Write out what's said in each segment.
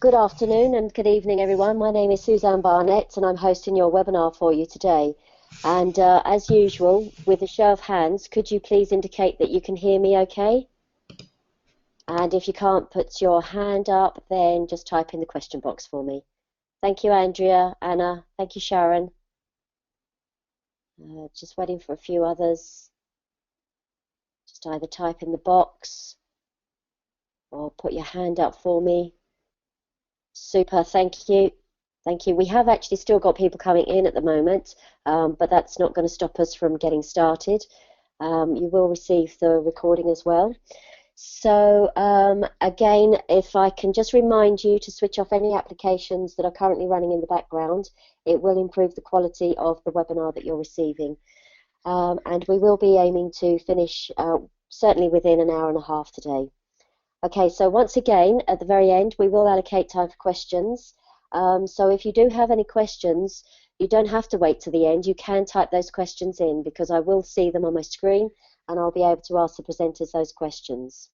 Good afternoon and good evening, everyone. My name is Suzanne Barnett, and I'm hosting your webinar for you today. And as usual, with a show of hands, could you please indicate that you can hear me okay? And if you can't put your hand up, then just type in the question box for me. Thank you, Andrea, Anna. Thank you, Sharon. Just waiting for a few others. Just either type in the box or put your hand up for me. Super, thank you. Thank you. We have actually still got people coming in at the moment, but that's not going to stop us from getting started. You will receive the recording as well. So again, if I can just remind you to switch off any applications that are currently running in the background, it will improve the quality of the webinar that you're receiving. And we will be aiming to finish certainly within an hour and a half today. Okay, so once again, at the very end, we will allocate time for questions. So if you do have any questions, you don't have to wait to the end. You can type those questions in because I will see them on my screen and I'll be able to ask the presenters those questions.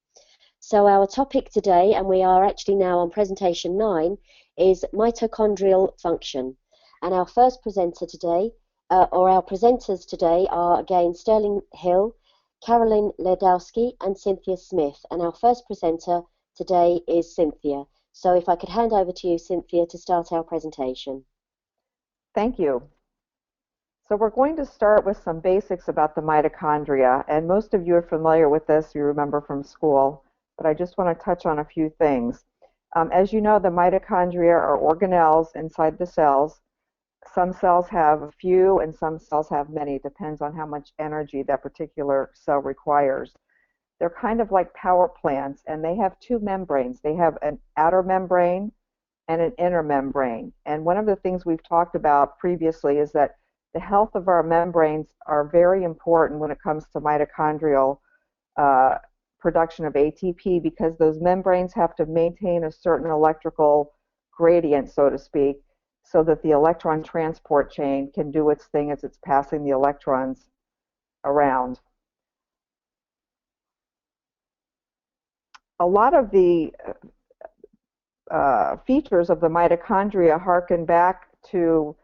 So our topic today, and we are actually now on presentation 9, is mitochondrial function. And our first presenter today, or our presenters today are again Sterling Hill, Carolyn Ledowski and Cynthia Smith. And our first presenter today is Cynthia. So if I could hand over to you, Cynthia, to start our presentation. Thank you. So we're going to start with some basics about the mitochondria. And most of you are familiar with this, you remember from school, but I just want to touch on a few things. As you know, the mitochondria are organelles inside the cells. Some cells have a few and some cells have many. It depends on how much energy that particular cell requires. They're kind of like power plants, and they have two membranes. They have an outer membrane and an inner membrane. And one of the things we've talked about previously is that the health of our membranes are very important when it comes to mitochondrial production of ATP, because those membranes have to maintain a certain electrical gradient, so to speak, so that the electron transport chain can do its thing as it's passing the electrons around. A lot of the features of the mitochondria harken back to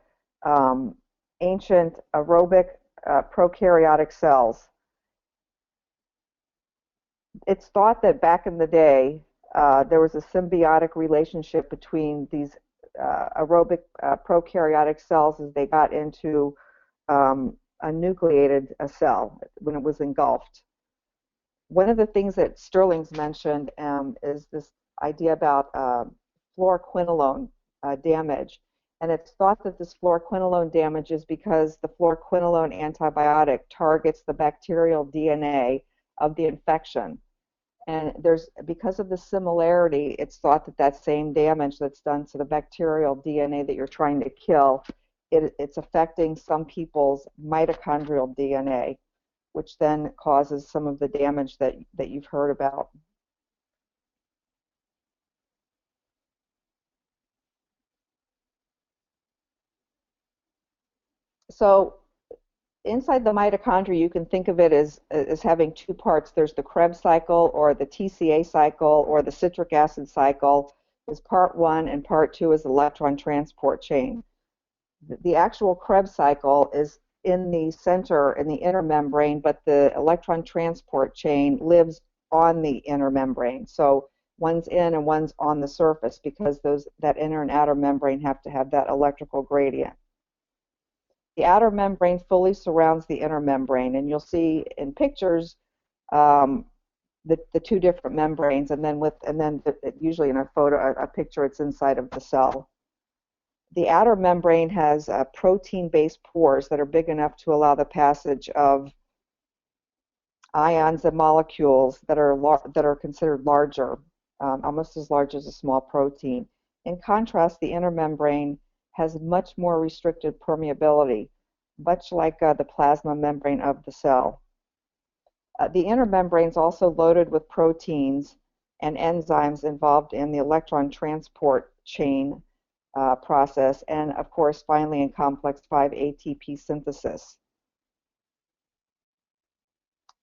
ancient aerobic prokaryotic cells. It's thought that back in the day there was a symbiotic relationship between these aerobic prokaryotic cells as they got into a nucleated cell when it was engulfed. One of the things that Sterling's mentioned is this idea about fluoroquinolone damage. And it's thought that this fluoroquinolone damage is because the fluoroquinolone antibiotic targets the bacterial DNA of the infection. And because of the similarity, it's thought that that same damage that's done to the bacterial DNA that you're trying to kill, it's affecting some people's mitochondrial DNA, which then causes some of the damage that you've heard about. So inside the mitochondria, you can think of it as having two parts. There's the Krebs cycle, or the TCA cycle, or the citric acid cycle is part 1, and part 2 is electron transport chain. The actual Krebs cycle is in the center, in the inner membrane, but the electron transport chain lives on the inner membrane. So one's in and one's on the surface, because that inner and outer membrane have to have that electrical gradient. The outer membrane fully surrounds the inner membrane, and you'll see in pictures the two different membranes, and then usually in a picture, it's inside of the cell. The outer membrane has protein-based pores that are big enough to allow the passage of ions and molecules that are considered larger, almost as large as a small protein. In contrast, the inner membrane has much more restricted permeability, much like the plasma membrane of the cell. The inner membrane is also loaded with proteins and enzymes involved in the electron transport chain process, and of course finally in complex 5 ATP synthesis.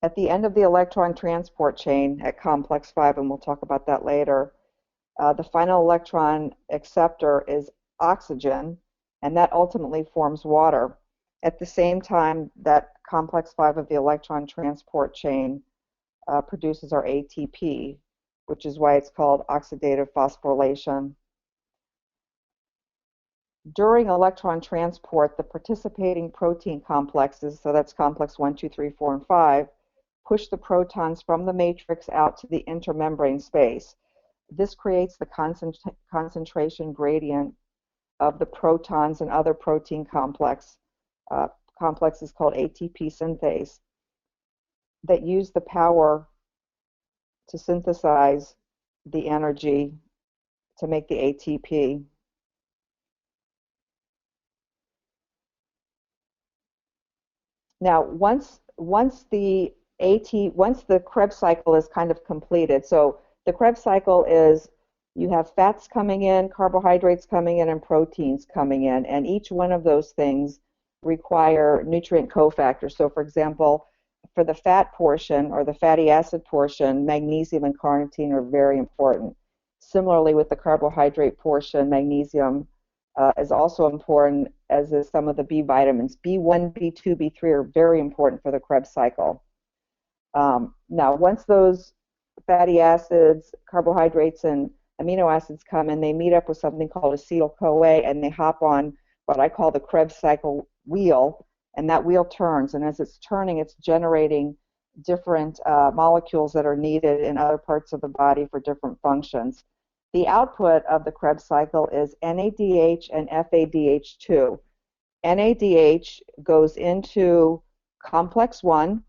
At the end of the electron transport chain at complex 5, and we'll talk about that later, The final electron acceptor is oxygen, and that ultimately forms water. At the same time, that complex 5 of the electron transport chain produces our ATP, which is why it's called oxidative phosphorylation. During electron transport, the participating protein complexes, so that's complex 1, 2, 3, 4, and 5, push the protons from the matrix out to the intermembrane space. This creates the concentration gradient of the protons and other protein complexes called ATP synthase that use the power to synthesize the energy to make the ATP. Now, once the Krebs cycle is kind of completed, so the Krebs cycle is you have fats coming in, carbohydrates coming in, and proteins coming in, and each one of those things require nutrient cofactors. So, for example, for the fat portion or the fatty acid portion, magnesium and carnitine are very important. Similarly, with the carbohydrate portion, magnesium is also important, as is some of the B vitamins. B1, B2, B3 are very important for the Krebs cycle. Now, once those fatty acids, carbohydrates, and amino acids come in, they meet up with something called acetyl-CoA, and they hop on what I call the Krebs cycle wheel, and that wheel turns, and as it's turning, it's generating different molecules that are needed in other parts of the body for different functions. The output of the Krebs cycle is NADH and FADH2. NADH goes into complex 1,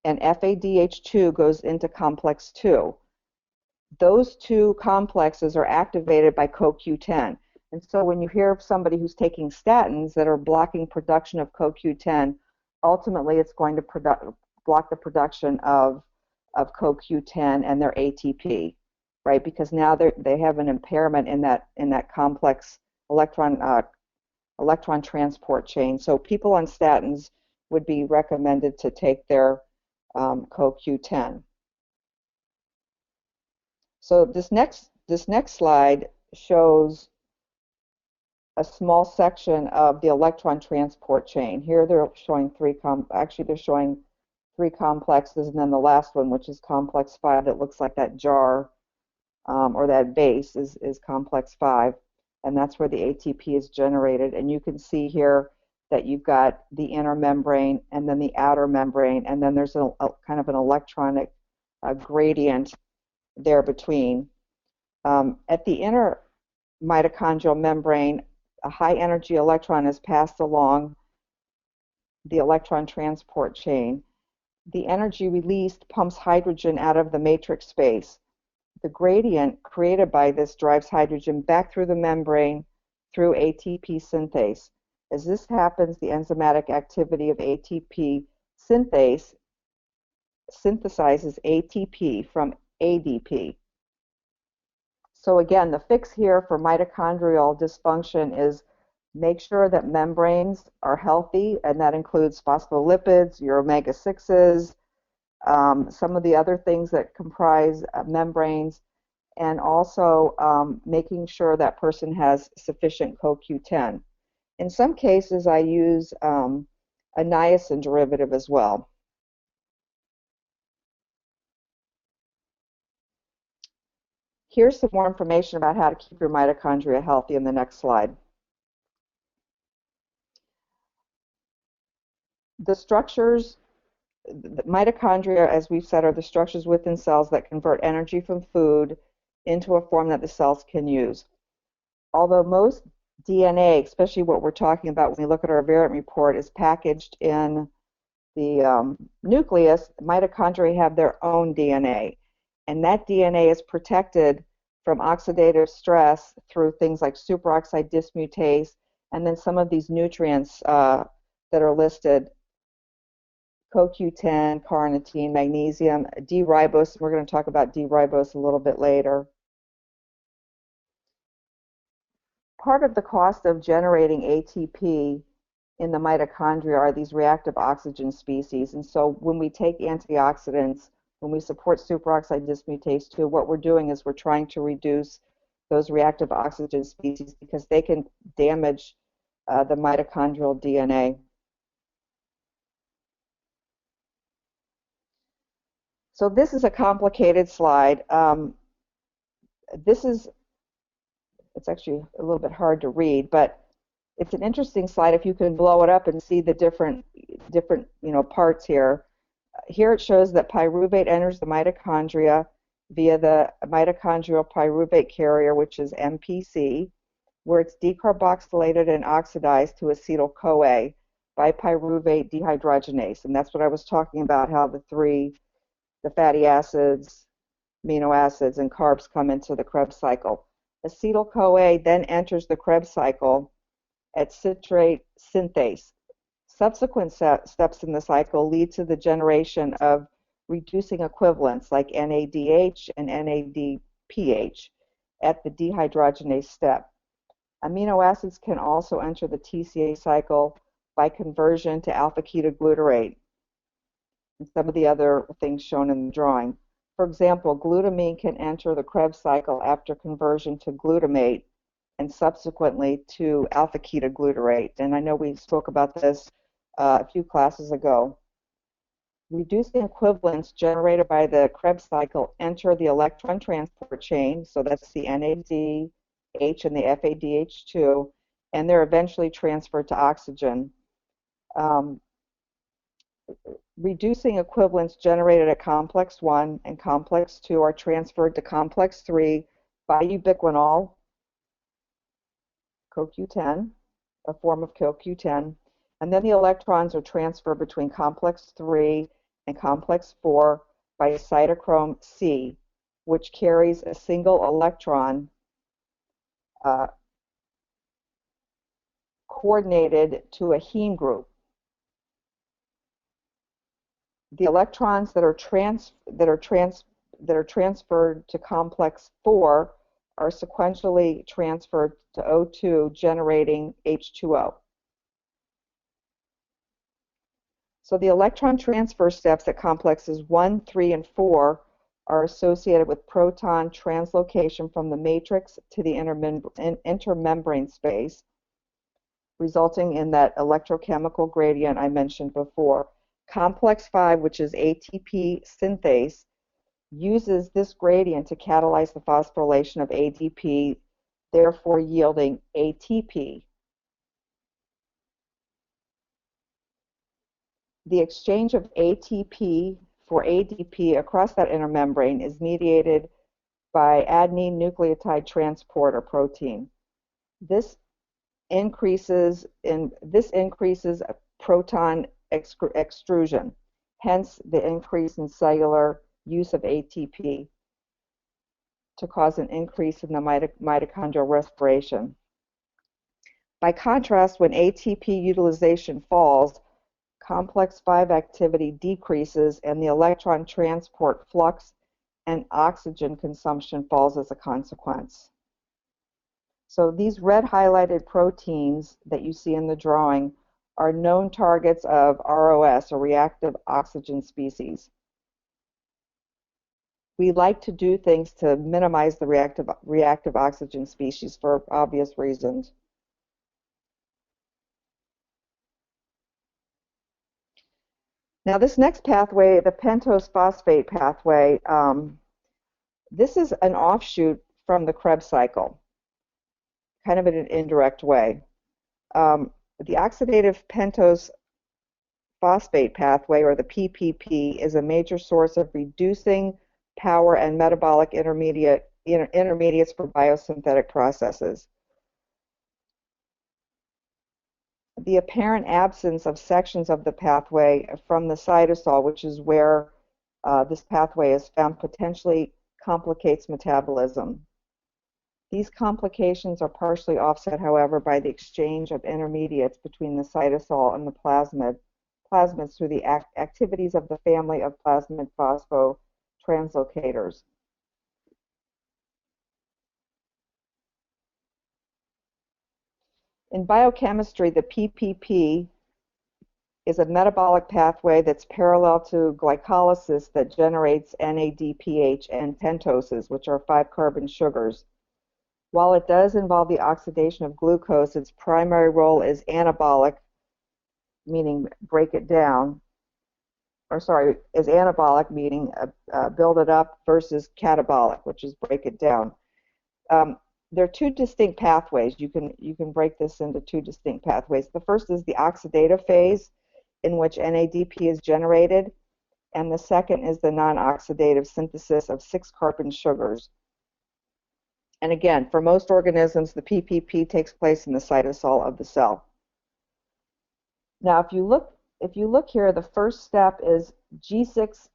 and FADH2 goes into complex 2. Those two complexes are activated by CoQ10. And so when you hear of somebody who's taking statins that are blocking production of CoQ10, ultimately it's going to block the production of CoQ10 and their ATP, right? Because now they have an impairment in that complex electron transport chain. So people on statins would be recommended to take their CoQ10. So this next slide shows a small section of the electron transport chain. Here they're showing three complexes, and then the last one, which is complex 5, that looks like that jar or that base is complex 5, and that's where the ATP is generated. And you can see here that you've got the inner membrane and then the outer membrane, and then there's a kind of an electronic gradient there between. At the inner mitochondrial membrane, a high energy electron is passed along the electron transport chain. The energy released pumps hydrogen out of the matrix space. The gradient created by this drives hydrogen back through the membrane through ATP synthase. As this happens, the enzymatic activity of ATP synthase synthesizes ATP from ADP. So again, the fix here for mitochondrial dysfunction is make sure that membranes are healthy, and that includes phospholipids, your omega-6s, some of the other things that comprise membranes, and also making sure that person has sufficient CoQ10. In some cases, I use a niacin derivative as well. Here's some more information about how to keep your mitochondria healthy in the next slide. The structures, the mitochondria, as we've said, are the structures within cells that convert energy from food into a form that the cells can use. Although most DNA, especially what we're talking about when we look at our variant report, is packaged in the nucleus, mitochondria have their own DNA. And that DNA is protected from oxidative stress through things like superoxide dismutase, and then some of these nutrients that are listed: CoQ10, carnitine, magnesium, D-ribose. We're going to talk about D-ribose a little bit later. Part of the cost of generating ATP in the mitochondria are these reactive oxygen species. And so when we take antioxidants, when we support superoxide dismutase 2, what we're doing is we're trying to reduce those reactive oxygen species, because they can damage the mitochondrial DNA. So this is a complicated slide. It's actually a little bit hard to read, but it's an interesting slide if you can blow it up and see the different parts here. Here it shows that pyruvate enters the mitochondria via the mitochondrial pyruvate carrier, which is MPC, where it's decarboxylated and oxidized to acetyl-CoA by pyruvate dehydrogenase. And that's what I was talking about, how the fatty acids, amino acids, and carbs come into the Krebs cycle. Acetyl-CoA then enters the Krebs cycle at citrate synthase. Subsequent steps in the cycle lead to the generation of reducing equivalents like NADH and NADPH at the dehydrogenase step. Amino acids can also enter the TCA cycle by conversion to alpha-ketoglutarate and some of the other things shown in the drawing. For example, glutamine can enter the Krebs cycle after conversion to glutamate and subsequently to alpha-ketoglutarate. And I know we spoke about this a few classes ago. Reducing equivalents generated by the Krebs cycle enter the electron transport chain, so that's the NADH and the FADH2, and they're eventually transferred to oxygen. Reducing equivalents generated at complex 1 and complex 2 are transferred to complex 3 by ubiquinol, CoQ10, a form of CoQ10, and then the electrons are transferred between complex 3 and complex 4 by cytochrome C, which carries a single electron coordinated to a heme group. The electrons that are transferred to complex 4 are sequentially transferred to O2, generating H2O. So the electron transfer steps at complexes 1, 3, and 4 are associated with proton translocation from the matrix to the intermembrane space, resulting in that electrochemical gradient I mentioned before. Complex 5, which is ATP synthase, uses this gradient to catalyze the phosphorylation of ADP, therefore yielding ATP. The exchange of ATP for ADP across that intermembrane is mediated by adenine nucleotide transporter protein. This increases proton extrusion, hence the increase in cellular use of ATP to cause an increase in the mitochondrial respiration. By contrast, when ATP utilization falls, complex 5 activity decreases and the electron transport flux and oxygen consumption falls as a consequence. So these red highlighted proteins that you see in the drawing are known targets of ROS, or reactive oxygen species. We like to do things to minimize the reactive oxygen species for obvious reasons. Now this next pathway, the pentose phosphate pathway, this is an offshoot from the Krebs cycle, kind of in an indirect way. The oxidative pentose phosphate pathway, or the PPP, is a major source of reducing power and metabolic intermediates for biosynthetic processes. The apparent absence of sections of the pathway from the cytosol, which is where this pathway is found, potentially complicates metabolism. These complications are partially offset, however, by the exchange of intermediates between the cytosol and the plasmids through the activities of the family of plasmid phosphotranslocations. In biochemistry, the PPP is a metabolic pathway that's parallel to glycolysis that generates NADPH and pentoses, which are 5-carbon sugars. While it does involve the oxidation of glucose, its primary role is anabolic, meaning break it down, or sorry, is anabolic, meaning build it up, versus catabolic, which is break it down. There are two distinct pathways. You can break this into two distinct pathways. The first is the oxidative phase, in which NADP is generated, and the second is the non-oxidative synthesis of 6-carbon sugars. And again, for most organisms, the PPP takes place in the cytosol of the cell. Now, if you look here, the first step is G6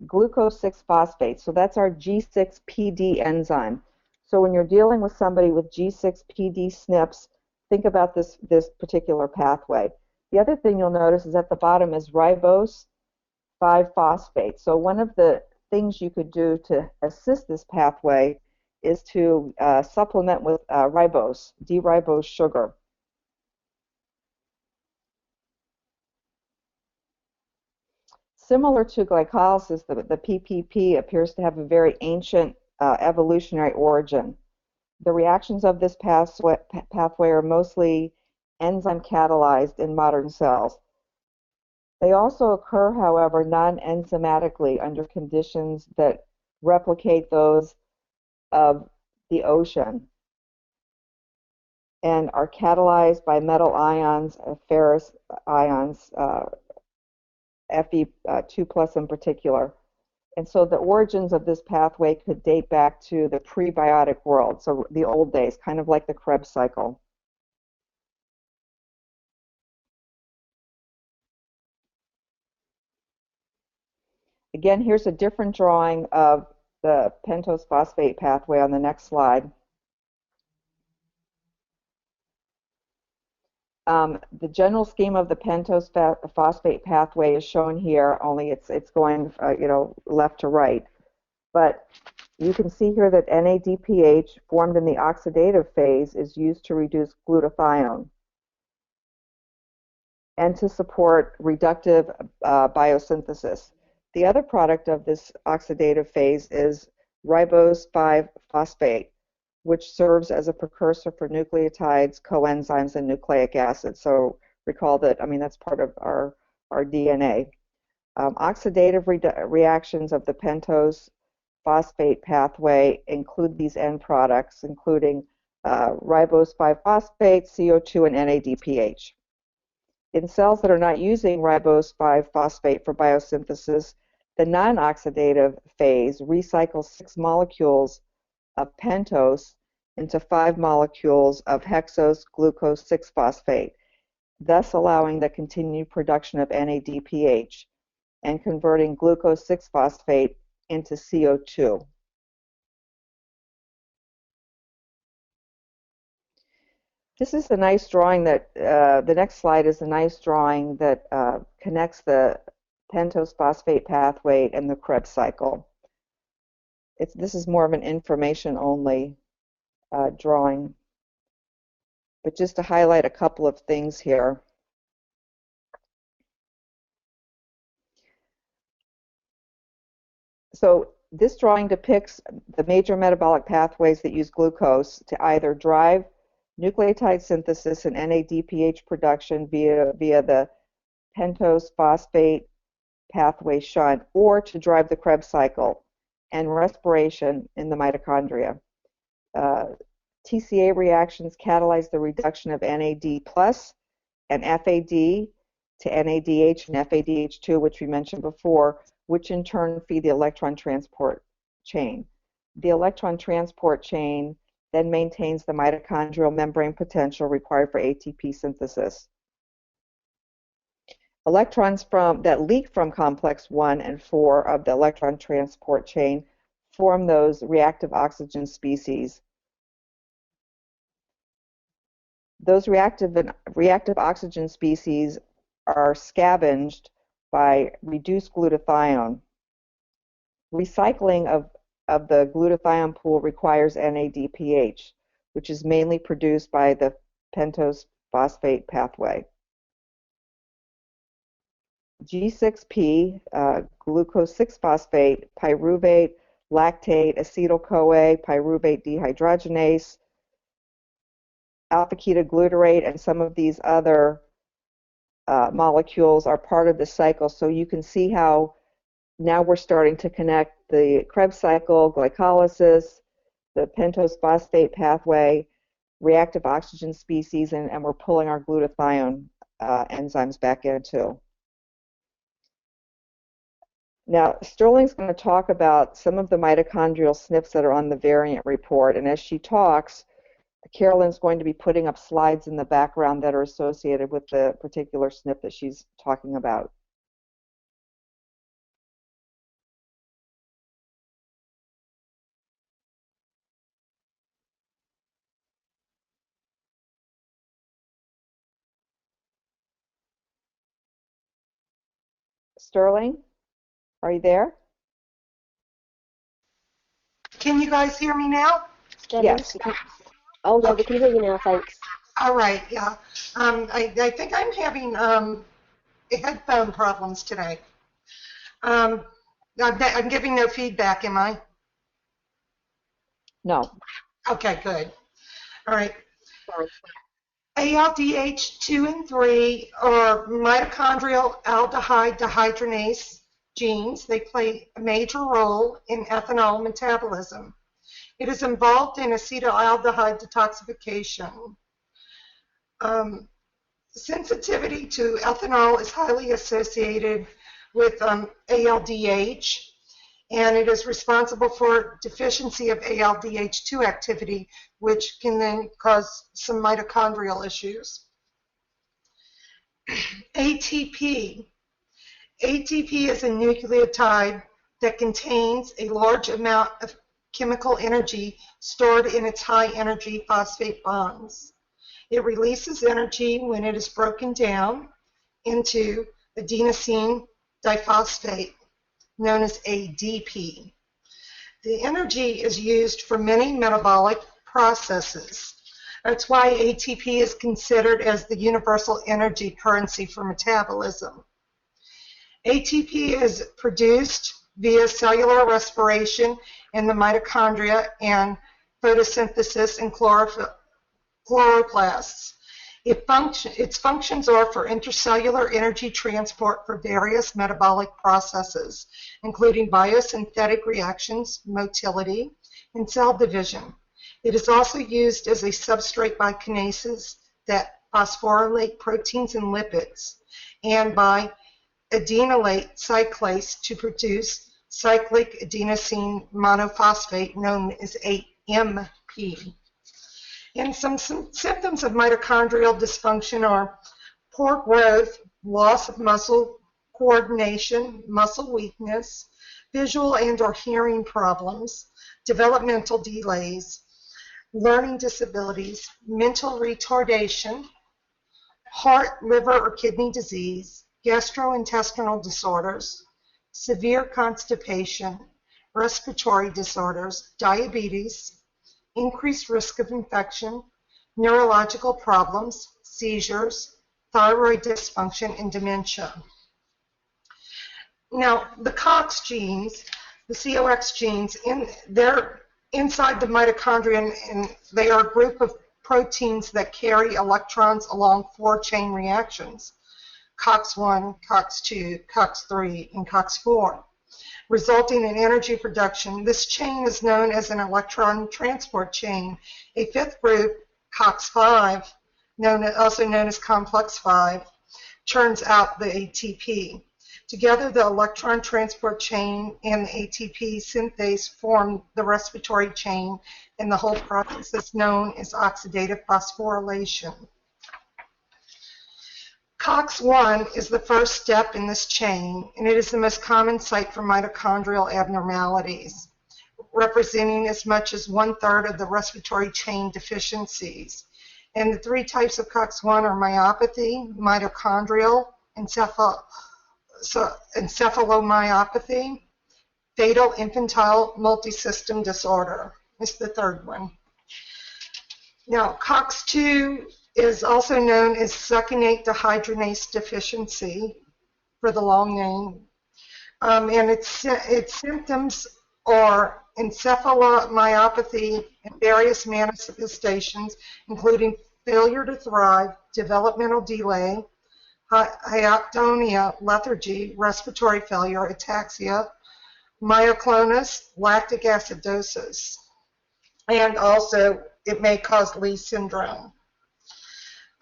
glucose 6-phosphate. So that's our G6PD enzyme. So when you're dealing with somebody with G6PD SNPs, think about this particular pathway. The other thing you'll notice is at the bottom is ribose 5-phosphate. So one of the things you could do to assist this pathway is to supplement with ribose, D-ribose sugar. Similar to glycolysis, the PPP appears to have a very ancient evolutionary origin. The reactions of this pathway are mostly enzyme catalyzed in modern cells. They also occur, however, non-enzymatically under conditions that replicate those of the ocean and are catalyzed by metal ions, ferrous ions, Fe2+ in particular. And so the origins of this pathway could date back to the prebiotic world, so the old days, kind of like the Krebs cycle. Again, here's a different drawing of the pentose phosphate pathway on the next slide. The general scheme of the pentose phosphate pathway is shown here, only it's going left to right. But you can see here that NADPH formed in the oxidative phase is used to reduce glutathione and to support reductive biosynthesis. The other product of this oxidative phase is ribose 5-phosphate, which serves as a precursor for nucleotides, coenzymes, and nucleic acids. So recall that, that's part of our DNA. Oxidative reactions of the pentose phosphate pathway include these end products, including ribose 5-phosphate, CO2, and NADPH. In cells that are not using ribose 5-phosphate for biosynthesis, the non-oxidative phase recycles 6 molecules of pentose into 5 molecules of hexose glucose 6-phosphate, thus allowing the continued production of NADPH and converting glucose 6-phosphate into CO2. This is a nice drawing that, the next slide is a nice drawing that connects the pentose phosphate pathway and the Krebs cycle. This is more of an information only drawing, but just to highlight a couple of things here. So this drawing depicts the major metabolic pathways that use glucose to either drive nucleotide synthesis and NADPH production via the pentose phosphate pathway shunt, or to drive the Krebs cycle and respiration in the mitochondria. TCA reactions catalyze the reduction of NAD plus and FAD to NADH and FADH2, which we mentioned before, which in turn feed the electron transport chain. The electron transport chain then maintains the mitochondrial membrane potential required for ATP synthesis. Electrons that leak from complex 1 and 4 of the electron transport chain form those reactive oxygen species. Those reactive oxygen species are scavenged by reduced glutathione. Recycling of the glutathione pool requires NADPH, which is mainly produced by the pentose phosphate pathway. G6P, glucose 6-phosphate, pyruvate, lactate, acetyl-CoA, pyruvate dehydrogenase, alpha-ketoglutarate and some of these other molecules are part of the cycle. So you can see how now we're starting to connect the Krebs cycle, glycolysis, the pentose phosphate pathway, reactive oxygen species, and we're pulling our glutathione enzymes back in too. Now, Sterling's going to talk about some of the mitochondrial SNPs that are on the variant report, and as she talks, Carolyn's going to be putting up slides in the background that are associated with the particular SNP that she's talking about. Sterling, are you there? Can you guys hear me now? Yes. Oh, yeah, we can hear you now, thanks. All right, yeah. I think I'm having headphone problems today. I'm giving no feedback, am I? No. Okay, good. All right. ALDH2 and 3 are mitochondrial aldehyde dehydrogenase genes. They play a major role in ethanol metabolism. It is involved in acetaldehyde detoxification. Sensitivity to ethanol is highly associated with ALDH, and it is responsible for deficiency of ALDH2 activity, which can then cause some mitochondrial issues. ATP. ATP is a nucleotide that contains a large amount of chemical energy stored in its high-energy phosphate bonds. It releases energy when it is broken down into adenosine diphosphate, known as ADP. The energy is used for many metabolic processes. That's why ATP is considered as the universal energy currency for metabolism. ATP is produced via cellular respiration in the mitochondria and photosynthesis in chloroplasts. Its functions are for intercellular energy transport for various metabolic processes, including biosynthetic reactions, motility, and cell division. It is also used as a substrate by kinases that phosphorylate proteins and lipids, and by adenylate cyclase to produce cyclic adenosine monophosphate, known as AMP. And some symptoms of mitochondrial dysfunction are poor growth, loss of muscle coordination, muscle weakness, visual and or hearing problems, developmental delays, learning disabilities, mental retardation, heart, liver, or kidney disease, gastrointestinal disorders, severe constipation, respiratory disorders, diabetes, increased risk of infection, neurological problems, seizures, thyroid dysfunction, and dementia. Now, the COX genes, the COX genes, they're inside the mitochondria, and they are a group of proteins that carry electrons along 4 chain reactions: COX-1, COX-2, COX-3, and COX-4. Resulting in energy production. This chain is known as an electron transport chain. A 5th group, COX-5, also known as complex 5, churns out the ATP. Together, the electron transport chain and the ATP synthase form the respiratory chain, and the whole process is known as oxidative phosphorylation. COX-1 is the first step in this chain, and it is the most common site for mitochondrial abnormalities, representing as much as 1/3 of the respiratory chain deficiencies. And the 3 types of COX-1 are myopathy, mitochondrial, encephalomyopathy, fatal infantile multisystem disorder is the 3rd one. Now, COX-2 is also known as succinate dehydrogenase deficiency, for the long name, and its symptoms are encephalomyopathy and various manifestations, including failure to thrive, developmental delay, hypotonia, lethargy, respiratory failure, ataxia, myoclonus, lactic acidosis, and also it may cause Lee syndrome.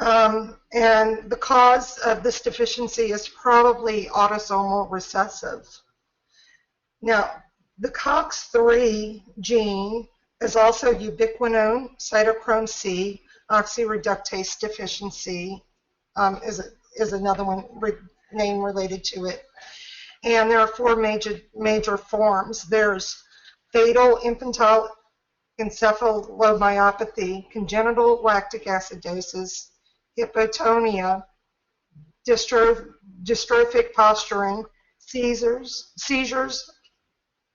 And the cause of this deficiency is probably autosomal recessive. Now, the COX-3 gene is also ubiquinone, cytochrome C, oxyreductase deficiency is another name related to it. And there are four major forms. There's fatal infantile encephalomyopathy, congenital lactic acidosis, hypotonia, dystrophic posturing, seizures,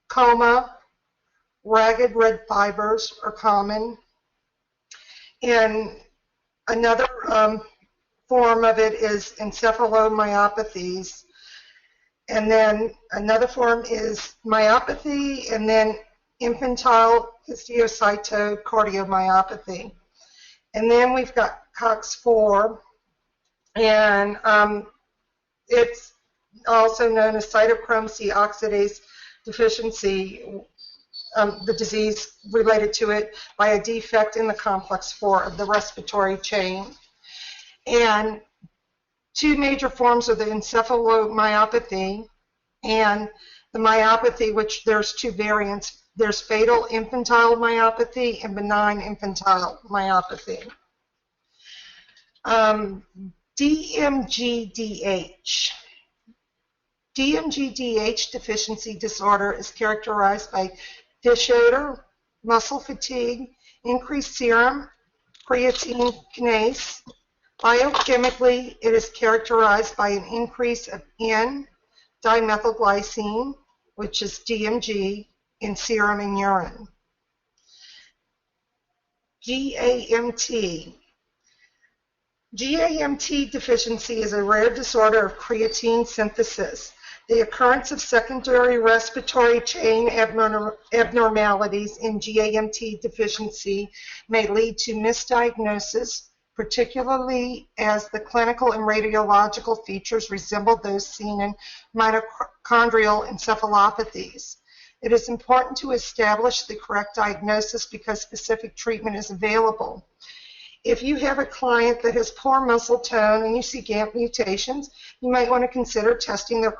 coma, ragged red fibers are common. And another form of it is encephalomyopathies. And then another form is myopathy, and then infantile histiocytocardiomyopathy. And then we've got COX-4, and it's also known as cytochrome C oxidase deficiency, the disease related to it by a defect in the complex 4 of the respiratory chain. And two major forms of the encephalomyopathy and the myopathy, which there's two variants. There's fatal infantile myopathy and benign infantile myopathy. DMGDH. DMGDH deficiency disorder is characterized by fish odor, muscle fatigue, increased serum creatine kinase. Biochemically, it is characterized by an increase of N-dimethylglycine, which is DMG, in serum and urine. GAMT. GAMT deficiency is a rare disorder of creatine synthesis. The occurrence of secondary respiratory chain abnormalities in GAMT deficiency may lead to misdiagnosis, particularly as the clinical and radiological features resemble those seen in mitochondrial encephalopathies. It is important to establish the correct diagnosis because specific treatment is available. If you have a client that has poor muscle tone and you see GAMT mutations, you might want to consider testing their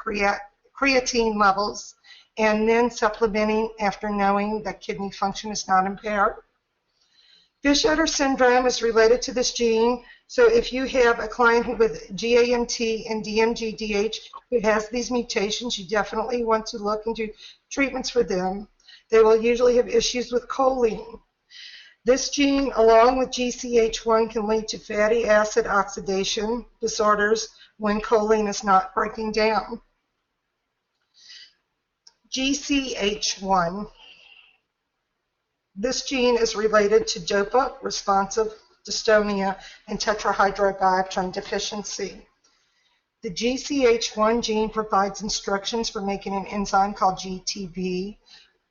creatine levels and then supplementing after knowing that kidney function is not impaired. Fish odor syndrome is related to this gene, so if you have a client with GAMT and DMGDH who has these mutations, you definitely want to look into treatments for them. They will usually have issues with choline. This gene, along with GCH1, can lead to fatty acid oxidation disorders when choline is not breaking down. GCH1. This gene is related to DOPA-responsive dystonia and tetrahydrobiopterin deficiency. The GCH1 gene provides instructions for making an enzyme called GTB,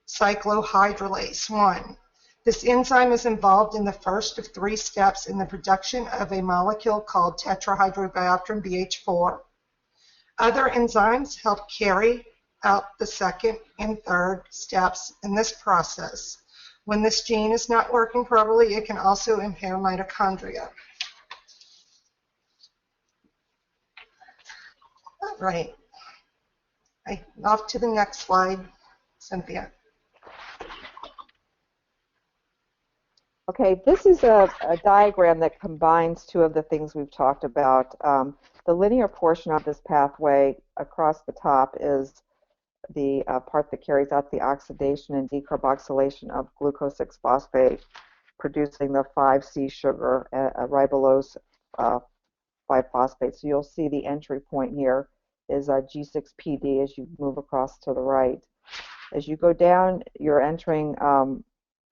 cyclohydrolase 1. This enzyme is involved in the first of 3 steps in the production of a molecule called tetrahydrobiopterin BH4. Other enzymes help carry out the second and third steps in this process. When this gene is not working properly, it can also impair mitochondria. All right. Off to the next slide, Cynthia. Okay, this is a diagram that combines two of the things we've talked about. The linear portion of this pathway across the top is the part that carries out the oxidation and decarboxylation of glucose 6-phosphate, producing the 5C sugar, ribulose 5-phosphate. So you'll see the entry point here is G6PD as you move across to the right. As you go down, you're entering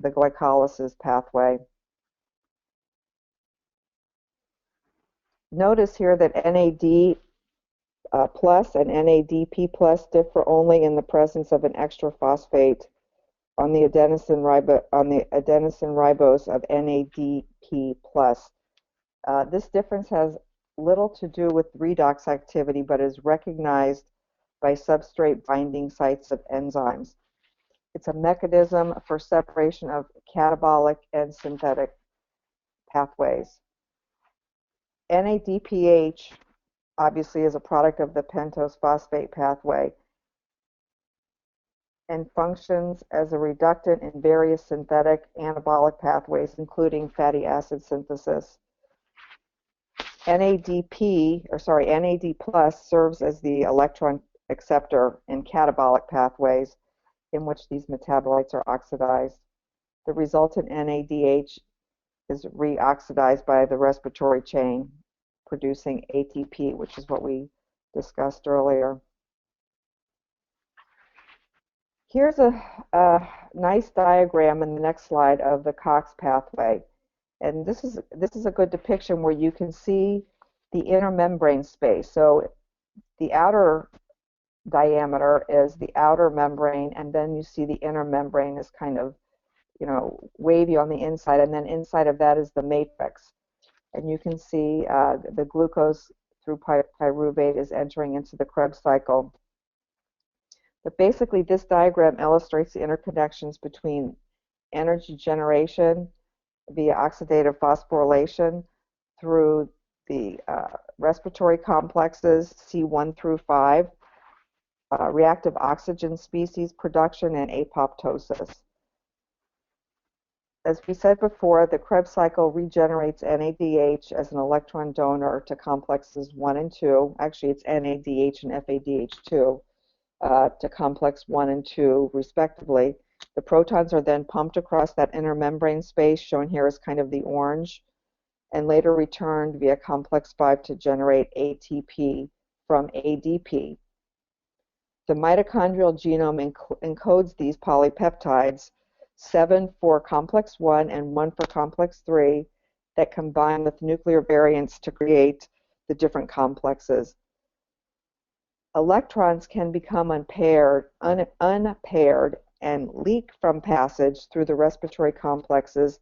the glycolysis pathway. Notice here that NAD plus and NADP plus differ only in the presence of an extra phosphate on the adenosine ribose of NADP plus. This difference has little to do with redox activity, but is recognized by substrate binding sites of enzymes. It's a mechanism for separation of catabolic and synthetic pathways. NADPH obviously is a product of the pentose phosphate pathway and functions as a reductant in various synthetic anabolic pathways, including fatty acid synthesis. NAD plus serves as the electron acceptor in catabolic pathways in which these metabolites are oxidized. The resultant NADH is reoxidized by the respiratory chain, producing ATP, which is what we discussed earlier. Here's a nice diagram in the next slide of the COX pathway. And this is a good depiction where you can see the inner membrane space. So the outer diameter is the outer membrane, and then you see the inner membrane is kind of, wavy on the inside, and then inside of that is the matrix. And you can see the glucose through pyruvate is entering into the Krebs cycle. But basically, this diagram illustrates the interconnections between energy generation via oxidative phosphorylation through the respiratory complexes C1 through 5, reactive oxygen species production, and apoptosis. As we said before, the Krebs cycle regenerates NADH as an electron donor to complexes 1 and 2. Actually, it's NADH and FADH2 to complex 1 and 2, respectively. The protons are then pumped across that inner membrane space, shown here as kind of the orange, and later returned via complex 5 to generate ATP from ADP. The mitochondrial genome encodes these polypeptides, 7 for complex 1 and 1 for complex 3, that combine with nuclear variants to create the different complexes. Electrons can become unpaired and leak from passage through the respiratory complexes,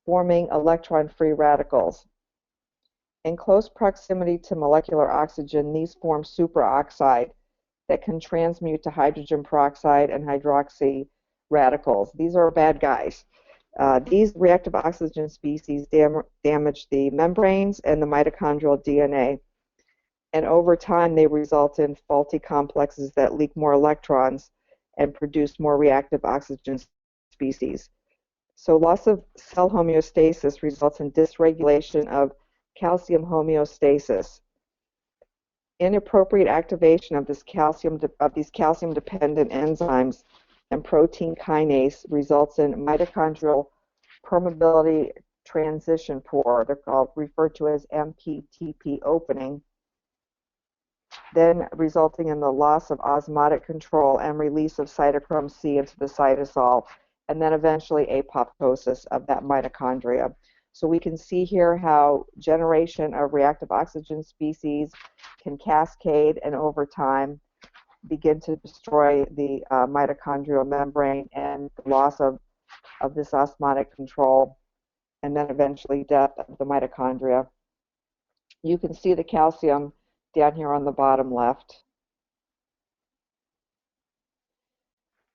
forming electron-free radicals. In close proximity to molecular oxygen, these form superoxide that can transmute to hydrogen peroxide and hydroxy radicals. These are bad guys. These reactive oxygen species damage the membranes and the mitochondrial DNA. And over time, they result in faulty complexes that leak more electrons and produce more reactive oxygen species. So loss of cell homeostasis results in dysregulation of calcium homeostasis. Inappropriate activation of these calcium-dependent enzymes and protein kinase results in mitochondrial permeability transition pore. They're referred to as MTHFR opening, then resulting in the loss of osmotic control and release of cytochrome C into the cytosol, and then eventually apoptosis of that mitochondria. So we can see here how generation of reactive oxygen species can cascade and over time begin to destroy the mitochondrial membrane and the loss of this osmotic control, and then eventually death of the mitochondria. You can see the calcium down here on the bottom left.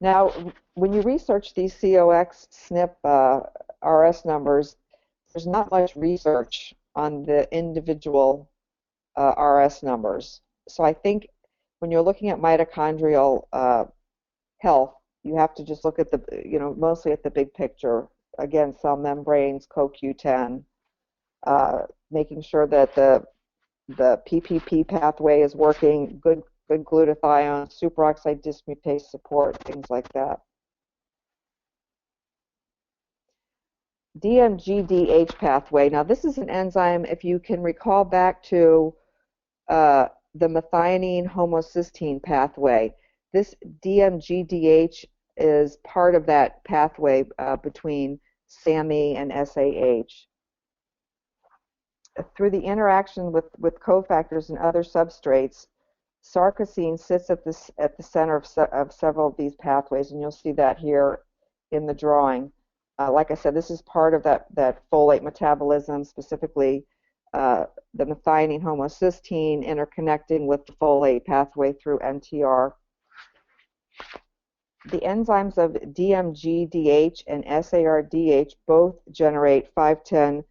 Now, when you research these COX, SNP, RS numbers, there's not much research on the individual RS numbers. So I think when you're looking at mitochondrial health, you have to just look at the, mostly at the big picture. Again, cell membranes, CoQ10, making sure that the PPP pathway is working, good glutathione, superoxide dismutase support, things like that. DMGDH pathway. Now, this is an enzyme, if you can recall back to the methionine homocysteine pathway. This DMGDH is part of that pathway between SAMe and SAH. Through the interaction with cofactors and other substrates, sarcosine sits at the center of several of these pathways, and you'll see that here in the drawing. Like I said, this is part of that folate metabolism, specifically the methionine homocysteine interconnecting with the folate pathway through MTR. The enzymes of DMGDH and SARDH both generate 5,10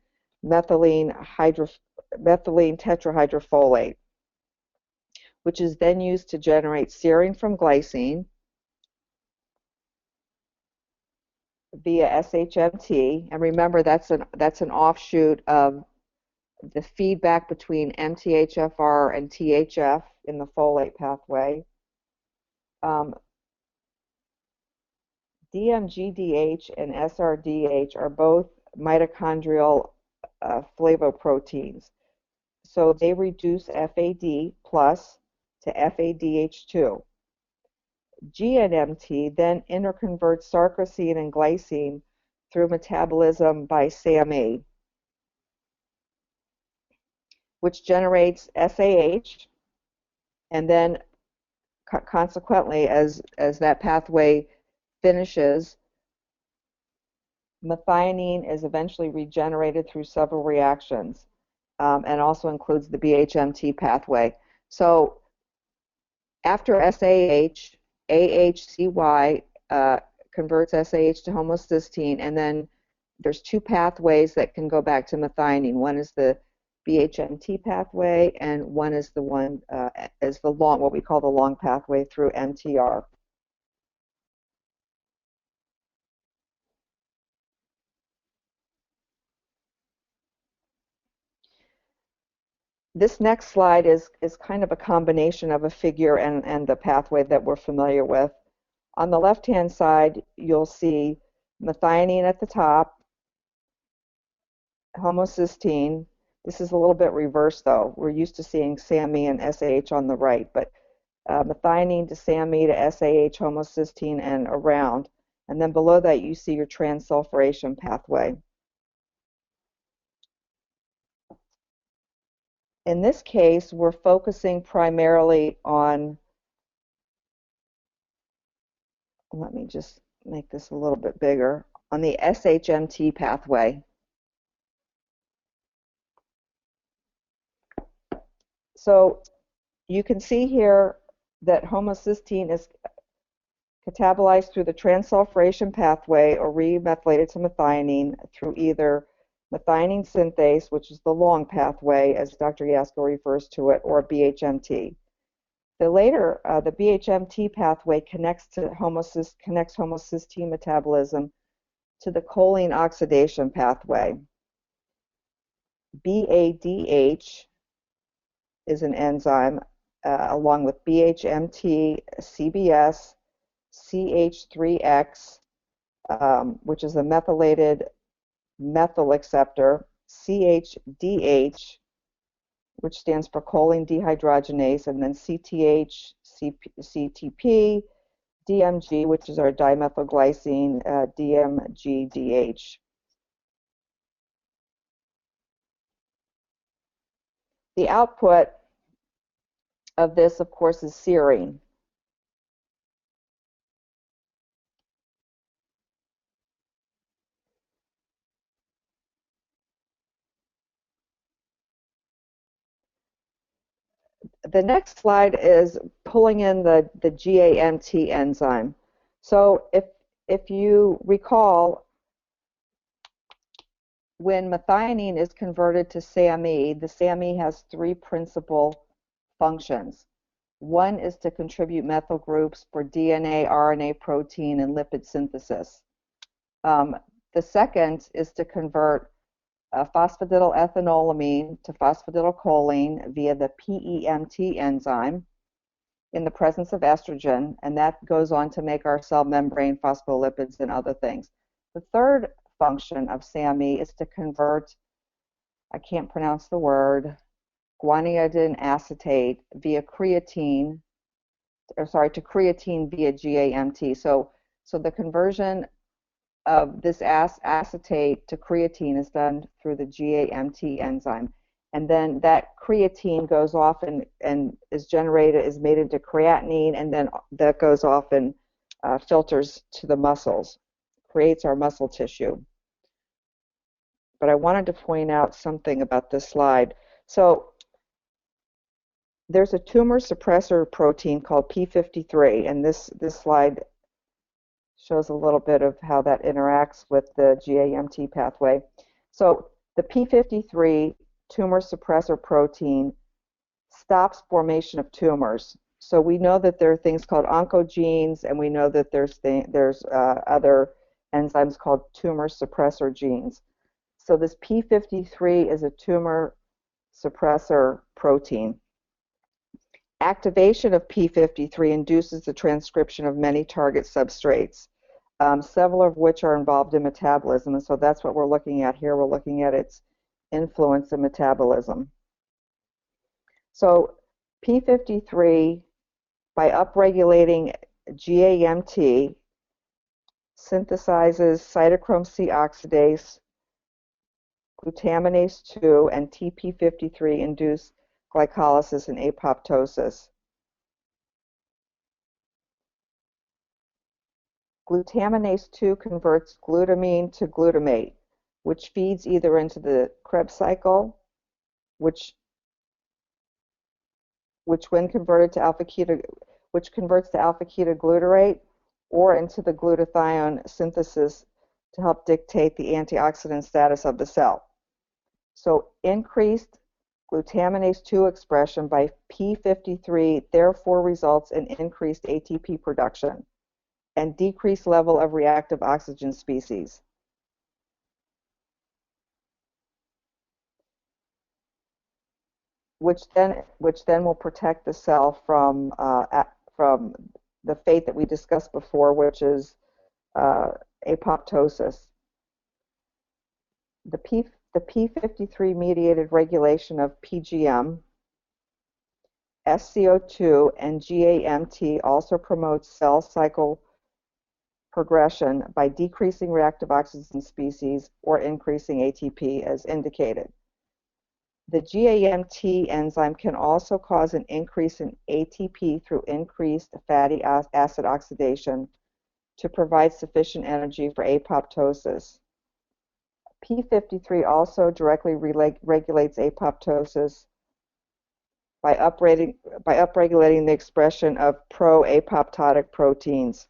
methylene tetrahydrofolate, which is then used to generate serine from glycine via SHMT. And remember, that's an offshoot of the feedback between MTHFR and THF in the folate pathway. DMGDH and SRDH are both mitochondrial flavoproteins. So they reduce FAD plus to FADH2. GNMT then interconverts sarcosine and glycine through metabolism by SAMe, which generates SAH, and then consequently, as that pathway finishes, methionine is eventually regenerated through several reactions, and also includes the BHMT pathway. So after SAH, AHCY converts SAH to homocysteine, and then there's two pathways that can go back to methionine. One is the BHMT pathway, and one is the one is the long, what we call the long pathway through MTR. This next slide is kind of a combination of a figure and the pathway that we're familiar with. On the left-hand side, you'll see methionine at the top, homocysteine. This is a little bit reversed, though. We're used to seeing SAMe and SAH on the right, but methionine to SAMe to SAH, homocysteine, and around. And then below that, you see your transsulfuration pathway. In this case, we're focusing primarily on, let me just make this a little bit bigger, on the SHMT pathway. So you can see here that homocysteine is catabolized through the transsulfuration pathway or remethylated to methionine through either methionine synthase, which is the long pathway, as Dr. Yasko refers to it, or BHMT. The BHMT pathway connects homocysteine metabolism to the choline oxidation pathway. BADH is an enzyme along with BHMT, CBS, CH3X, which is a methylated methyl acceptor, CHDH, which stands for choline dehydrogenase, and then CTH, CTP, DMG, which is our dimethylglycine, DMGDH. The output of this, of course, is serine. The next slide is pulling in the GAMT enzyme. So if you recall, when methionine is converted to SAMe, the SAMe has three principal functions. One is to contribute methyl groups for DNA, RNA, protein, and lipid synthesis. The second is to convert phosphatidylethanolamine to phosphatidylcholine via the PEMT enzyme in the presence of estrogen, and that goes on to make our cell membrane phospholipids and other things. The third function of SAMe is to convert, I can't pronounce the word, guanidine acetate via creatine, to creatine via GAMT. So the conversion of this acetate to creatine is done through the GAMT enzyme. And then that creatine goes off and is made into creatinine, and then that goes off and filters to the muscles, creates our muscle tissue. but I wanted to point out something about this slide. So there's a tumor suppressor protein called P53, and this slide shows a little bit of how that interacts with the GAMT pathway. So the P53 tumor suppressor protein stops formation of tumors. So we know that there are things called oncogenes, and we know that there's other enzymes called tumor suppressor genes. So this P53 is a tumor suppressor protein. Activation of P53 induces the transcription of many target substrates, several of which are involved in metabolism, and so that's what we're looking at here. We're looking at its influence in metabolism. So P53, by upregulating GAMT, synthesizes cytochrome C oxidase, glutaminase 2, and TP53 induce glycolysis and apoptosis. Glutaminase 2 converts glutamine to glutamate, which feeds either into the Krebs cycle, which when converted to converts to alpha-ketoglutarate, or into the glutathione synthesis to help dictate the antioxidant status of the cell. So increased glutaminase 2 expression by P53 therefore results in increased ATP production and decreased level of reactive oxygen species. Which then will protect the cell from the fate that we discussed before, which is apoptosis. The P53 mediated regulation of PGM, SCO2, and GAMT also promotes cell cycle progression by decreasing reactive oxygen species or increasing ATP as indicated. The GAMT enzyme can also cause an increase in ATP through increased fatty acid oxidation to provide sufficient energy for apoptosis. P53 also directly regulates apoptosis by upregulating the expression of pro-apoptotic proteins.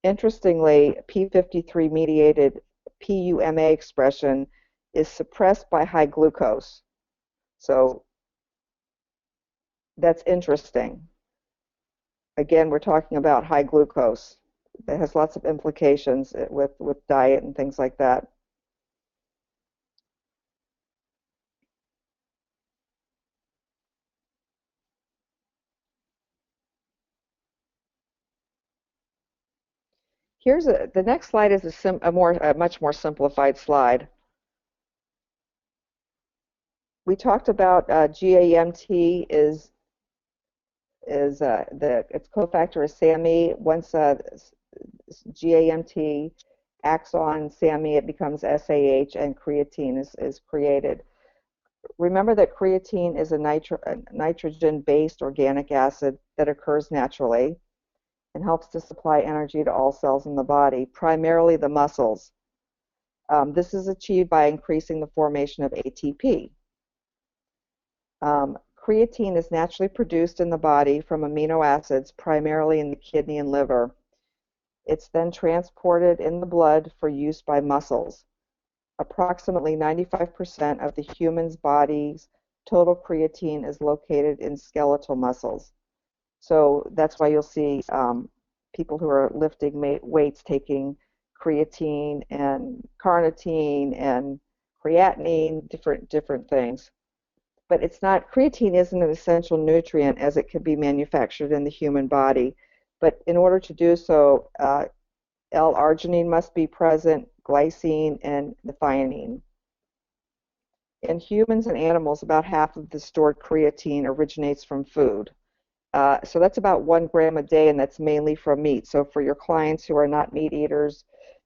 Interestingly, P53 mediated PUMA expression is suppressed by high glucose. So that's interesting. Again, we're talking about high glucose. It has lots of implications with diet and things like that. The next slide is a much more simplified slide. We talked about GAMT its cofactor is SAMe. Once GAMT acts on SAMe, it becomes SAH, and creatine is created. Remember that creatine is a nitrogen-based organic acid that occurs naturally and helps to supply energy to all cells in the body, primarily the muscles. This is achieved by increasing the formation of ATP. Creatine is naturally produced in the body from amino acids, primarily in the kidney and liver. It's then transported in the blood for use by muscles. Approximately 95% of the human's body's total creatine is located in skeletal muscles. So that's why you'll see people who are lifting weights taking creatine and carnitine and creatinine, different things. But creatine isn't an essential nutrient as it can be manufactured in the human body. But in order to do so, L-arginine must be present, glycine, and methionine. In humans and animals, about half of the stored creatine originates from food. So that's about 1 gram a day, and that's mainly from meat. So for your clients who are not meat eaters,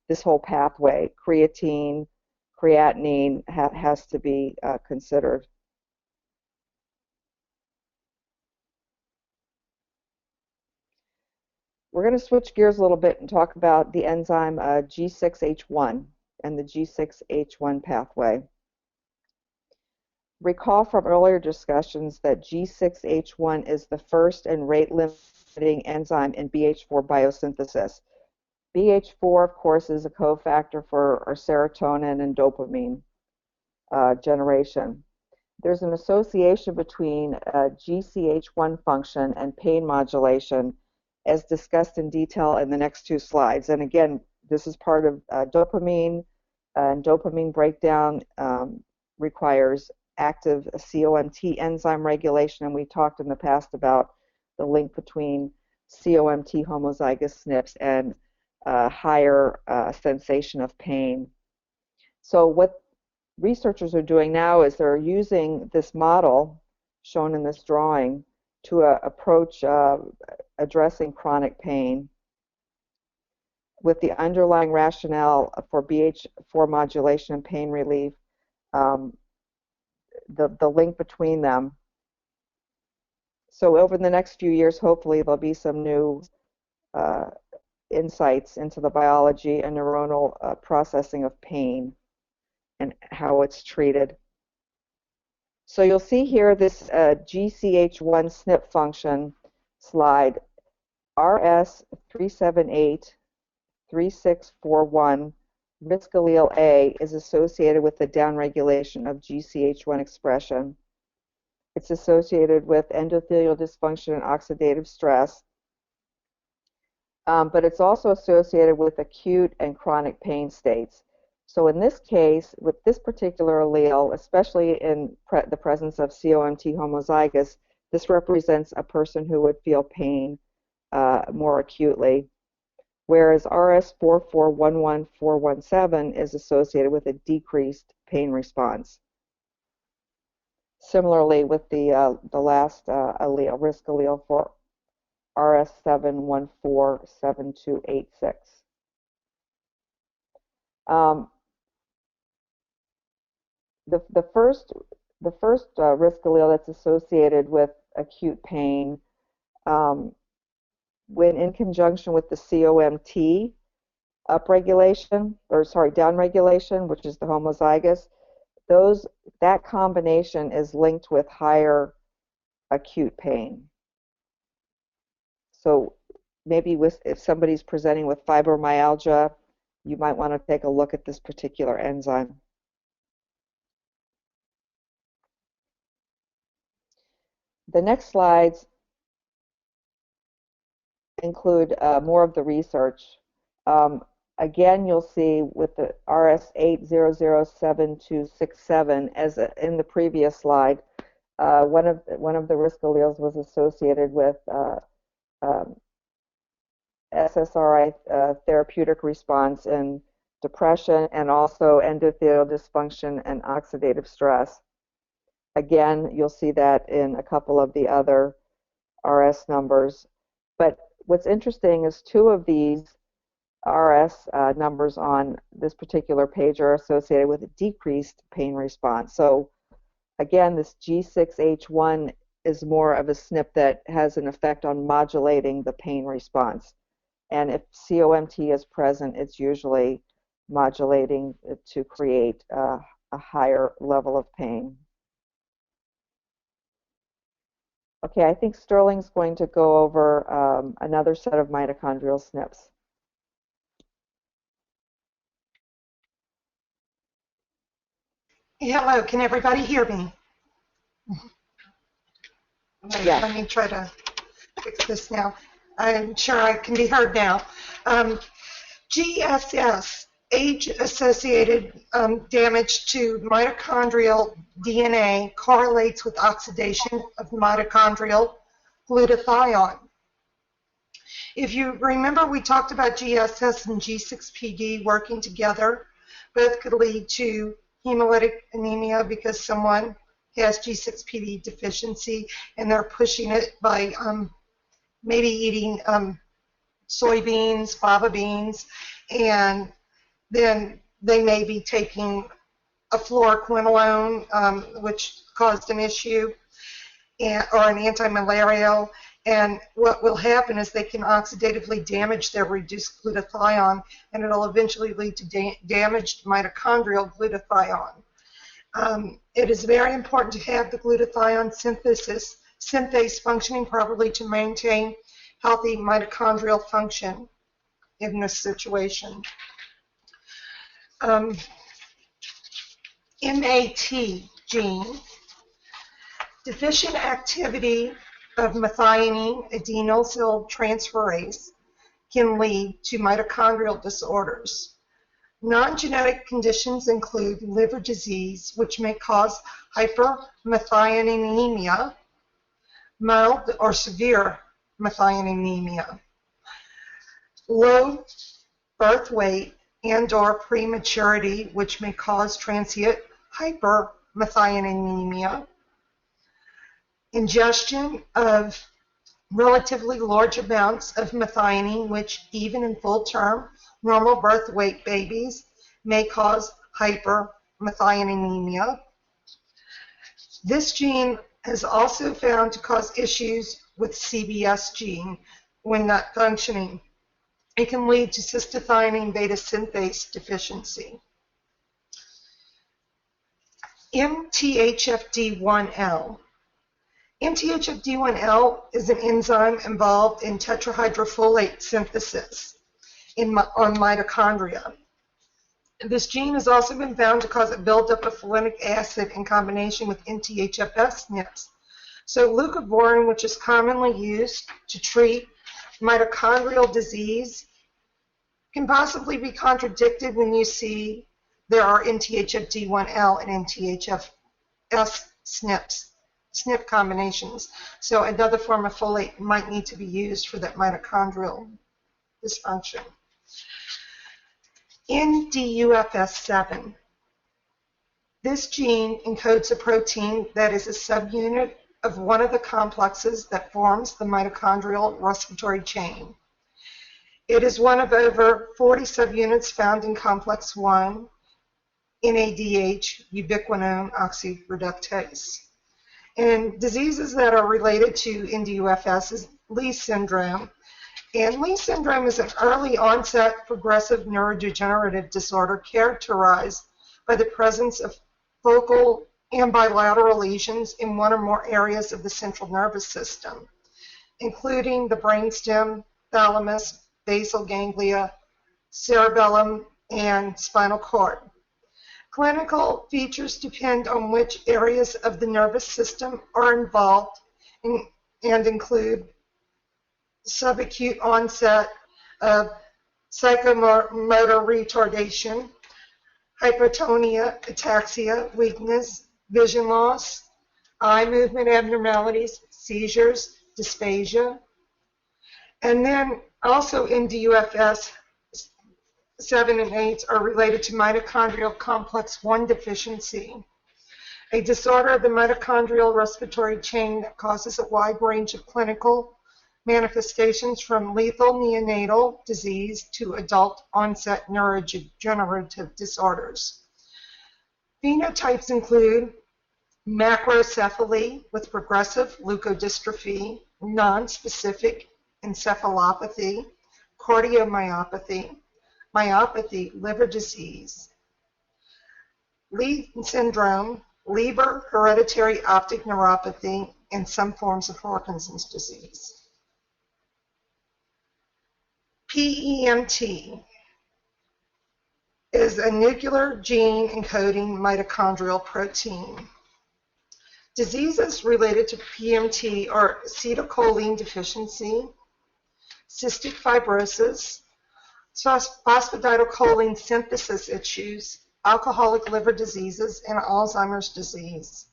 this whole pathway, creatine, creatinine, has to be considered. We're going to switch gears a little bit and talk about the enzyme G6H1. and the G6H1 pathway. Recall from earlier discussions that G6H1 is the first and rate-limiting enzyme in BH4 biosynthesis. BH4, of course, is a cofactor for our serotonin and dopamine generation. There's an association between GCH1 function and pain modulation, as discussed in detail in the next two slides. And again, this is part of dopamine, and dopamine breakdown requires active COMT enzyme regulation, and we talked in the past about the link between COMT homozygous SNPs and higher sensation of pain. So what researchers are doing now is they're using this model shown in this drawing to approach addressing chronic pain with the underlying rationale for BH4 modulation and pain relief, the link between them. So over the next few years, hopefully there'll be some new insights into the biology and neuronal processing of pain and how it's treated. So you'll see here this GCH1 SNP function slide. RS3783641 risk allele A is associated with the downregulation of GCH1 expression. It's associated with endothelial dysfunction and oxidative stress, but it's also associated with acute and chronic pain states. So in this case, with this particular allele, especially in the presence of COMT homozygous, this represents a person who would feel pain more acutely, whereas RS4411417 is associated with a decreased pain response. Similarly, with the last allele, risk allele for RS7147286. The first risk allele that's associated with acute pain, when in conjunction with the COMT downregulation, which is the homozygous, that combination is linked with higher acute pain. So maybe if somebody's presenting with fibromyalgia, you might want to take a look at this particular enzyme. The next slides include more of the research. Again, you'll see with the RS8007267, as in the previous slide, one of the risk alleles was associated with SSRI therapeutic response in depression and also endothelial dysfunction and oxidative stress. Again, you'll see that in a couple of the other RS numbers. But what's interesting is two of these RS numbers on this particular page are associated with a decreased pain response. So again, this G6H1 is more of a SNP that has an effect on modulating the pain response. And if COMT is present, it's usually modulating to create a higher level of pain. Okay, I think Sterling's going to go over another set of mitochondrial SNPs. Hello, can everybody hear me? Yes. Let me try to fix this now. I'm sure I can be heard now. GSS, age-associated damage to mitochondrial DNA correlates with oxidation of mitochondrial glutathione. If you remember, we talked about GSS and G6PD working together. Both could lead to hemolytic anemia because someone has G6PD deficiency and they're pushing it by maybe eating soybeans, fava beans, and then they may be taking a fluoroquinolone, which caused an issue, or an anti-malarial, And what will happen is they can oxidatively damage their reduced glutathione, and it'll eventually lead to damaged mitochondrial glutathione. It is very important to have the glutathione synthase functioning properly to maintain healthy mitochondrial function in this situation. MAT gene, deficient activity of methionine adenylyl transferase can lead to mitochondrial disorders. Non-genetic conditions include liver disease, which may cause hypermethionemia, mild or severe methionemia, low birth weight and/or prematurity, which may cause transient hypermethionemia, ingestion of relatively large amounts of methionine, which even in full-term normal birth weight babies may cause hypermethionemia. This gene is also found to cause issues with CBS gene when not functioning. It can lead to cystathionine beta synthase deficiency. MTHFD1L. MTHFD1L is an enzyme involved in tetrahydrofolate synthesis on mitochondria. This gene has also been found to cause a buildup of folinic acid in combination with MTHFR SNPs. So leucovorin, which is commonly used to treat mitochondrial disease, can possibly be contradicted when you see there are MTHFD1L and MTHFS SNP combinations. So another form of folate might need to be used for that mitochondrial dysfunction. NDUFS7. This gene encodes a protein that is a subunit of one of the complexes that forms the mitochondrial respiratory chain. It is one of over 40 subunits found in complex 1, NADH, ubiquinone oxyreductase. And diseases that are related to NDUFS is Lee syndrome. And Lee syndrome is an early onset progressive neurodegenerative disorder characterized by the presence of focal and bilateral lesions in one or more areas of the central nervous system, including the brainstem, thalamus, basal ganglia, cerebellum, and spinal cord. Clinical features depend on which areas of the nervous system are involved and include subacute onset of psychomotor retardation, hypotonia, ataxia, weakness, vision loss, eye movement abnormalities, seizures, dysphagia. And then also NDUFS 7 and 8 are related to mitochondrial complex 1 deficiency, a disorder of the mitochondrial respiratory chain that causes a wide range of clinical manifestations from lethal neonatal disease to adult onset neurodegenerative disorders. Phenotypes include macrocephaly with progressive leukodystrophy, nonspecific encephalopathy, cardiomyopathy, myopathy, liver disease, Lee syndrome, Leber hereditary optic neuropathy, and some forms of Parkinson's disease. PEMT is a nuclear gene encoding mitochondrial protein. Diseases related to PMT are acetylcholine deficiency, cystic fibrosis, phosphatidylcholine synthesis issues, alcoholic liver diseases, and Alzheimer's disease.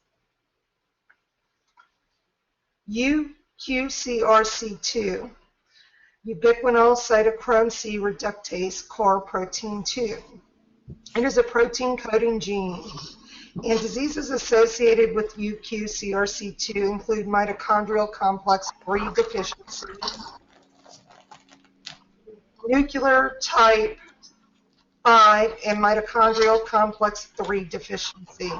UQCRC2, ubiquinol cytochrome C reductase core protein 2. It is a protein coding gene, and diseases associated with UQCRC2 include mitochondrial complex 3 deficiency, nuclear type 5, and mitochondrial complex 3 deficiency.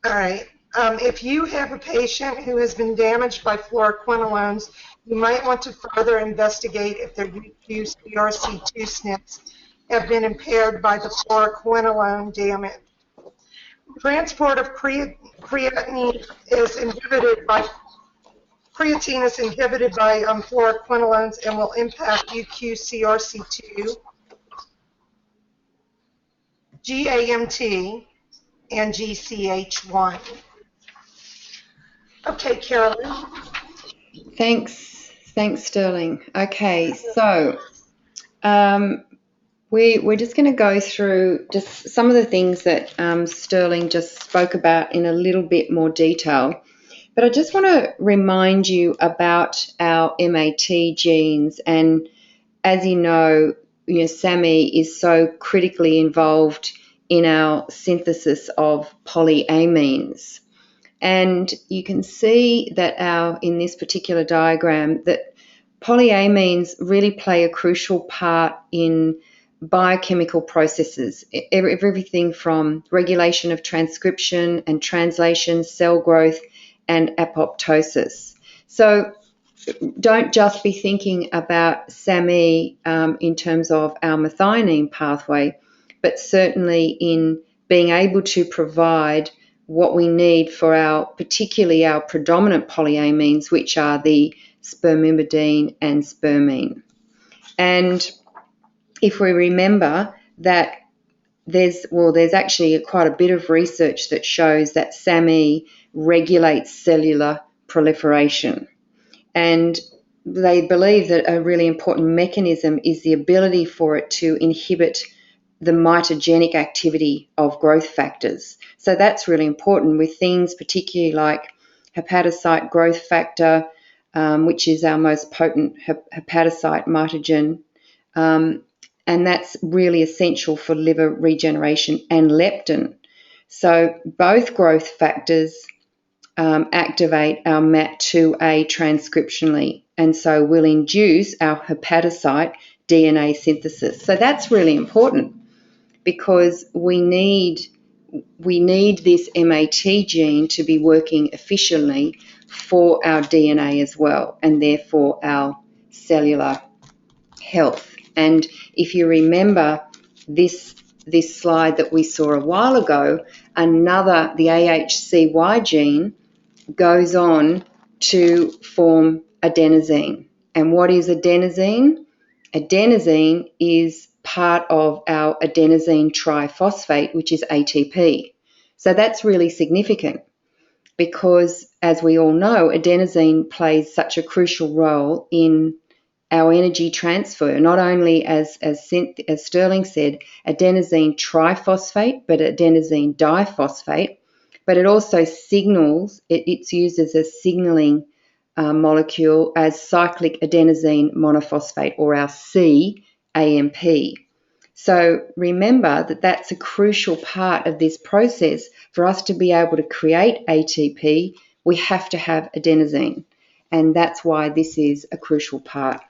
All right. If you have a patient who has been damaged by fluoroquinolones, you might want to further investigate if their UQCRC2 SNPs have been impaired by the fluoroquinolone damage. Transport of creatine is inhibited by fluoroquinolones and will impact UQCRC2, GAMT, and GCH1. Okay, Carolyn. Thanks, Sterling. Okay, so we're just going to go through just some of the things that Sterling just spoke about in a little bit more detail. But I just want to remind you about our MAT genes, and as you know, SAMe is so critically involved in our synthesis of polyamines. And you can see that in this particular diagram that polyamines really play a crucial part in biochemical processes, everything from regulation of transcription and translation, cell growth, and apoptosis. So don't just be thinking about SAMe in terms of our methionine pathway, but certainly in being able to provide what we need for particularly our predominant polyamines, which are the spermimidine and spermine. And if we remember that there's actually quite a bit of research that shows that SAMe regulates cellular proliferation. And they believe that a really important mechanism is the ability for it to inhibit the mitogenic activity of growth factors. So that's really important with things particularly like hepatocyte growth factor, which is our most potent hepatocyte mitogen, and that's really essential for liver regeneration, and leptin. So both growth factors activate our MAT2A transcriptionally, and so will induce our hepatocyte DNA synthesis. So that's really important because we need this MAT gene to be working efficiently for our DNA as well, and therefore our cellular health. And if you remember this slide that we saw a while ago, the AHCY gene goes on to form adenosine. And what is adenosine? Adenosine is part of our adenosine triphosphate, which is ATP. So that's really significant because, as we all know, adenosine plays such a crucial role in our energy transfer, not only as Sterling said, adenosine triphosphate, but adenosine diphosphate, but it also signals, it's used as a signaling molecule as cyclic adenosine monophosphate, or our CAMP. So remember that that's a crucial part of this process. For us to be able to create ATP, we have to have adenosine, and that's why this is a crucial part.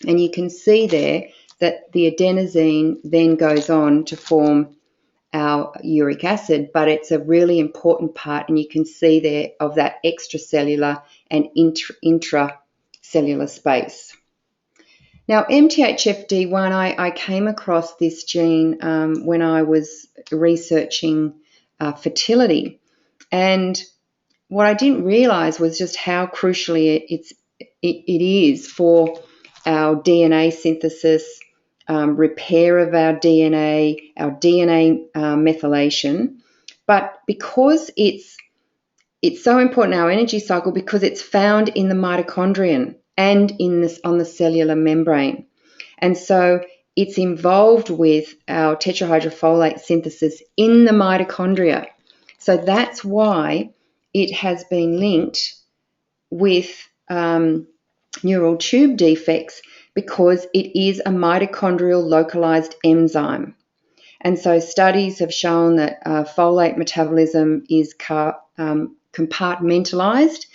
And you can see there that the adenosine then goes on to form our uric acid, but it's a really important part, and you can see there of that extracellular and intracellular space. Now, MTHFD1, I came across this gene when I was researching fertility, and what I didn't realise was just how crucially it is for our DNA synthesis, repair of our DNA methylation. But because it's so important in our energy cycle, because it's found in the mitochondrion and on the cellular membrane. And so it's involved with our tetrahydrofolate synthesis in the mitochondria. So that's why it has been linked with neural tube defects, because it is a mitochondrial localized enzyme. And so studies have shown that folate metabolism is compartmentalized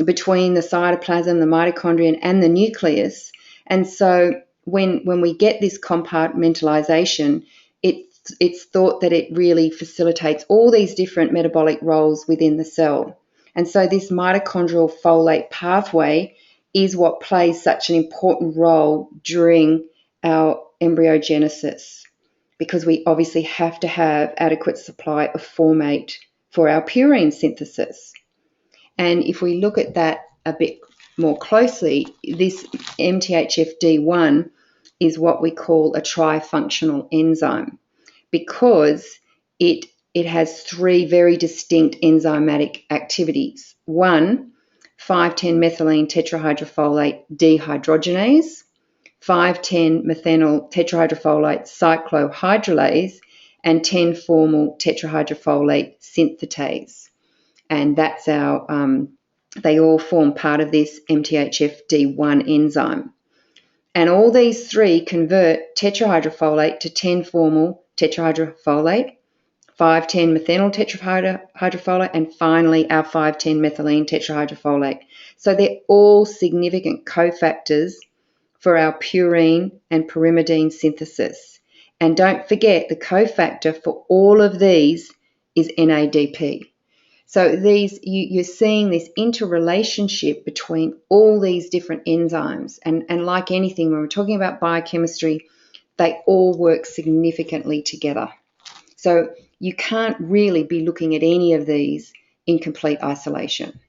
between the cytoplasm, the mitochondrion, and the nucleus. And so when we get this compartmentalization, it's thought that it really facilitates all these different metabolic roles within the cell. And so this mitochondrial folate pathway is what plays such an important role during our embryogenesis, because we obviously have to have adequate supply of formate for our purine synthesis. And if we look at that a bit more closely, this MTHFD1 is what we call a trifunctional enzyme, because it has three very distinct enzymatic activities. One, 5,10-methylene tetrahydrofolate dehydrogenase, 5,10-methynyl tetrahydrofolate cyclohydrolase, and 10-formyl tetrahydrofolate synthetase. And that's they all form part of this MTHFD1 enzyme. And all these three convert tetrahydrofolate to 10-formyl tetrahydrofolate, 5,10-methynyl tetrahydrofolate, and finally our 5,10-methylene tetrahydrofolate. So they're all significant cofactors for our purine and pyrimidine synthesis. And don't forget, the cofactor for all of these is NADP. So you're seeing this interrelationship between all these different enzymes. And like anything, when we're talking about biochemistry, they all work significantly together. So you can't really be looking at any of these in complete isolation.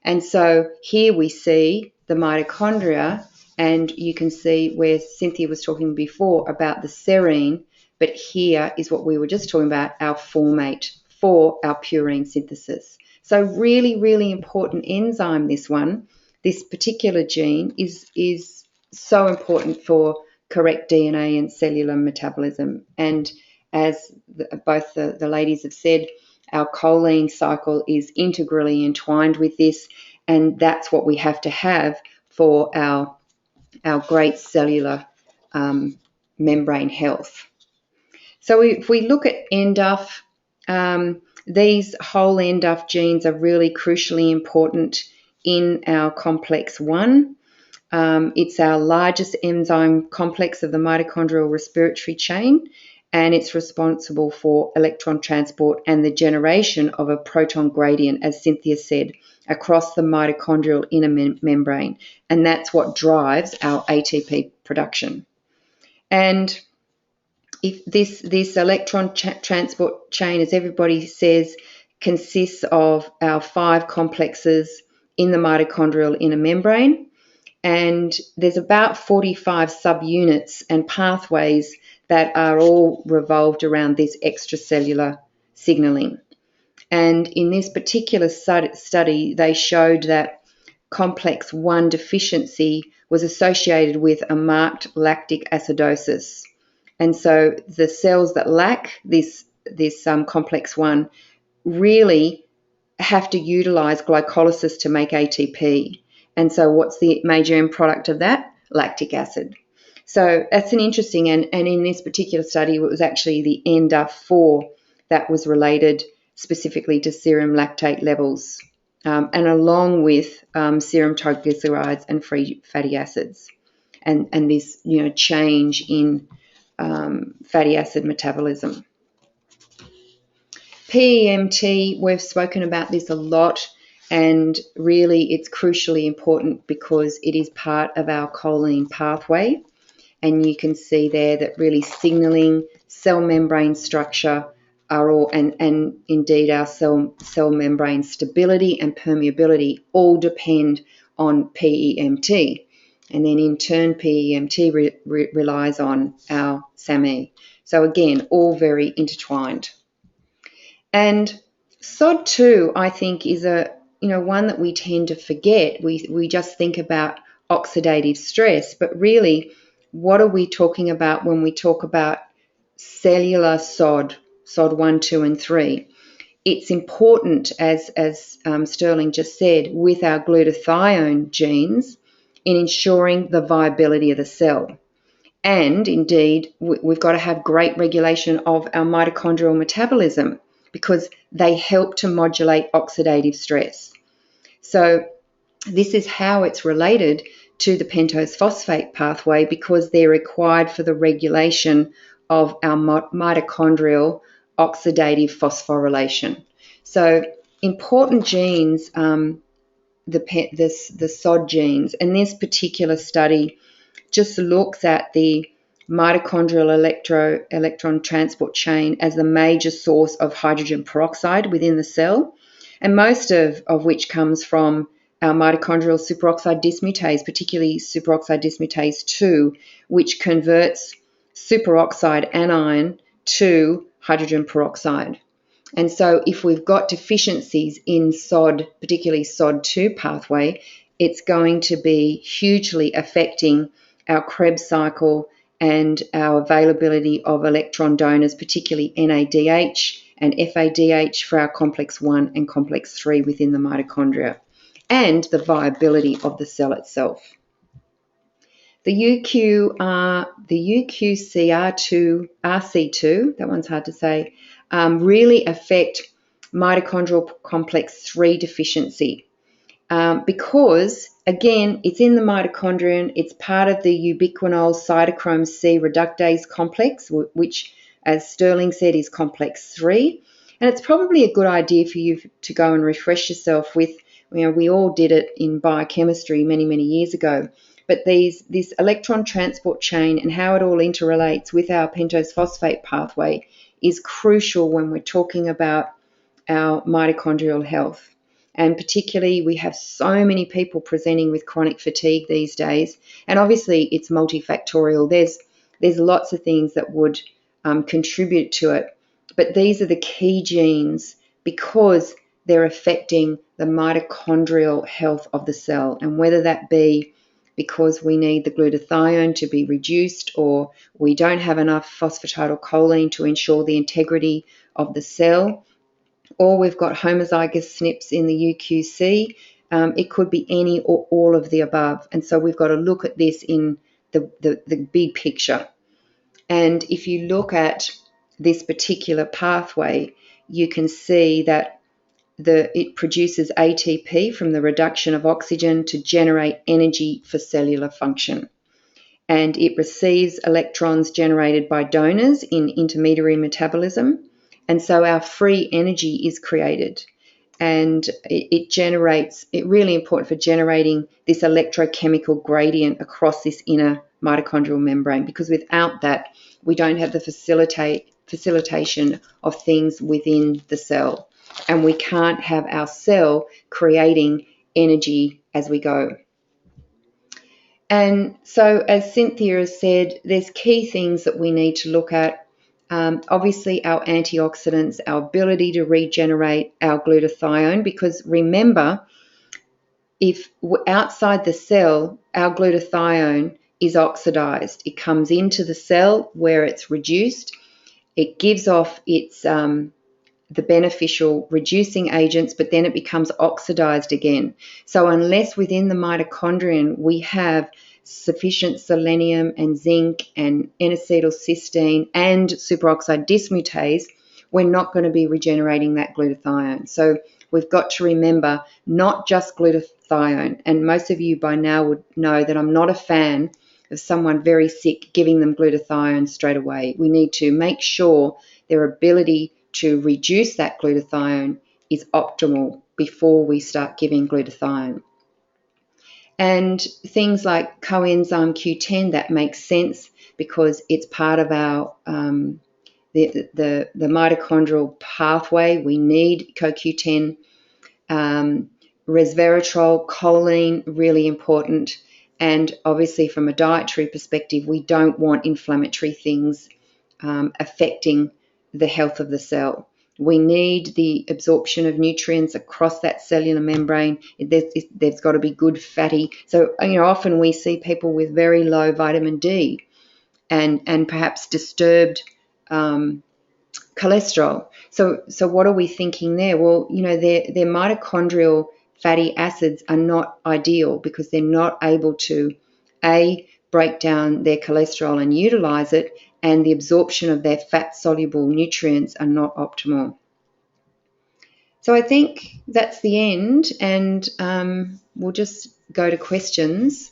And so here we see the mitochondria, and you can see where Cynthia was talking before about the serine, but here is what we were just talking about, our formate for our purine synthesis. So really, really important enzyme, this one. This particular gene is so important for correct DNA and cellular metabolism. And as both the ladies have said, our choline cycle is integrally entwined with this, and that's what we have to have for our great cellular membrane health. So if we look at NDUF, these whole NDUF genes are really crucially important in our complex 1. It's our largest enzyme complex of the mitochondrial respiratory chain, and it's responsible for electron transport and the generation of a proton gradient, as Cynthia said, across the mitochondrial inner membrane, and that's what drives our ATP production. And if this electron transport chain, as everybody says, consists of our 5 complexes in the mitochondrial inner membrane, and there's about 45 subunits and pathways that are all revolved around this extracellular signaling. And in this particular study, they showed that complex 1 deficiency was associated with a marked lactic acidosis. And so the cells that lack this complex 1 really have to utilize glycolysis to make ATP. And so what's the major end product of that? Lactic acid. So that's an interesting, and in this particular study, it was actually the NDUF4 that was related specifically to serum lactate levels, and along with serum triglycerides and free fatty acids, and this change in fatty acid metabolism. PEMT, we've spoken about this a lot, and really it's crucially important because it is part of our choline pathway. And you can see there that really signaling, cell membrane structure are all, and indeed our cell membrane stability and permeability all depend on PEMT. And then in turn, PEMT relies on our SAMe. So again, all very intertwined. And SOD2, I think, is one that we tend to forget. We just think about oxidative stress, but really, what are we talking about when we talk about cellular SOD 1, 2, and 3? It's important, as Sterling just said, with our glutathione genes in ensuring the viability of the cell. And indeed, we've got to have great regulation of our mitochondrial metabolism because they help to modulate oxidative stress. So this is how it's related to the pentose phosphate pathway, because they're required for the regulation of our mitochondrial oxidative phosphorylation. So important genes, the SOD genes, and this particular study just looks at the mitochondrial electron transport chain as the major source of hydrogen peroxide within the cell, and most of which comes from our mitochondrial superoxide dismutase, particularly superoxide dismutase 2, which converts superoxide anion to hydrogen peroxide. And so if we've got deficiencies in SOD, particularly SOD2 pathway, it's going to be hugely affecting our Krebs cycle and our availability of electron donors, particularly NADH and FADH for our complex 1 and complex 3 within the mitochondria, and the viability of the cell itself. The UQCR2, RC2, that one's hard to say, really affect mitochondrial complex 3 deficiency. Because, again, it's in the mitochondrion, it's part of the ubiquinol cytochrome C reductase complex, which, as Sterling said, is complex 3. And it's probably a good idea for you to go and refresh yourself with, we all did it in biochemistry many, many years ago. But this electron transport chain and how it all interrelates with our pentose phosphate pathway is crucial when we're talking about our mitochondrial health. And particularly, we have so many people presenting with chronic fatigue these days. And obviously, it's multifactorial. There's lots of things that would contribute to it. But these are the key genes because they're affecting the mitochondrial health of the cell. And whether that be because we need the glutathione to be reduced, or we don't have enough phosphatidylcholine to ensure the integrity of the cell, or we've got homozygous SNPs in the UQC. It could be any or all of the above. And so we've got to look at this in the big picture. And if you look at this particular pathway, you can see that it produces ATP from the reduction of oxygen to generate energy for cellular function. And it receives electrons generated by donors in intermediary metabolism. And so our free energy is created. And it's really important for generating this electrochemical gradient across this inner mitochondrial membrane, because without that, we don't have the facilitation of things within the cell. And we can't have our cell creating energy as we go. And so, as Cynthia has said, there's key things that we need to look at. Obviously, our antioxidants, our ability to regenerate our glutathione, because remember, if outside the cell, our glutathione is oxidized. It comes into the cell where it's reduced. It gives off its the beneficial reducing agents, but then it becomes oxidized again. So unless within the mitochondrion we have sufficient selenium and zinc and N-acetylcysteine and superoxide dismutase, we're not going to be regenerating that glutathione. So we've got to remember not just glutathione, and most of you by now would know that I'm not a fan of someone very sick giving them glutathione straight away. We need to make sure their ability to reduce that glutathione is optimal before we start giving glutathione. And things like coenzyme Q10, that makes sense because it's part of our the mitochondrial pathway. We need CoQ10. Resveratrol, choline, really important. And obviously from a dietary perspective, we don't want inflammatory things affecting the health of the cell. We need the absorption of nutrients across that cellular membrane. There's got to be good fatty. So, often we see people with very low vitamin D and perhaps disturbed cholesterol. So what are we thinking there? Well, their mitochondrial fatty acids are not ideal because they're not able to, break down their cholesterol and utilize it, and the absorption of their fat-soluble nutrients are not optimal. So I think that's the end, and we'll just go to questions.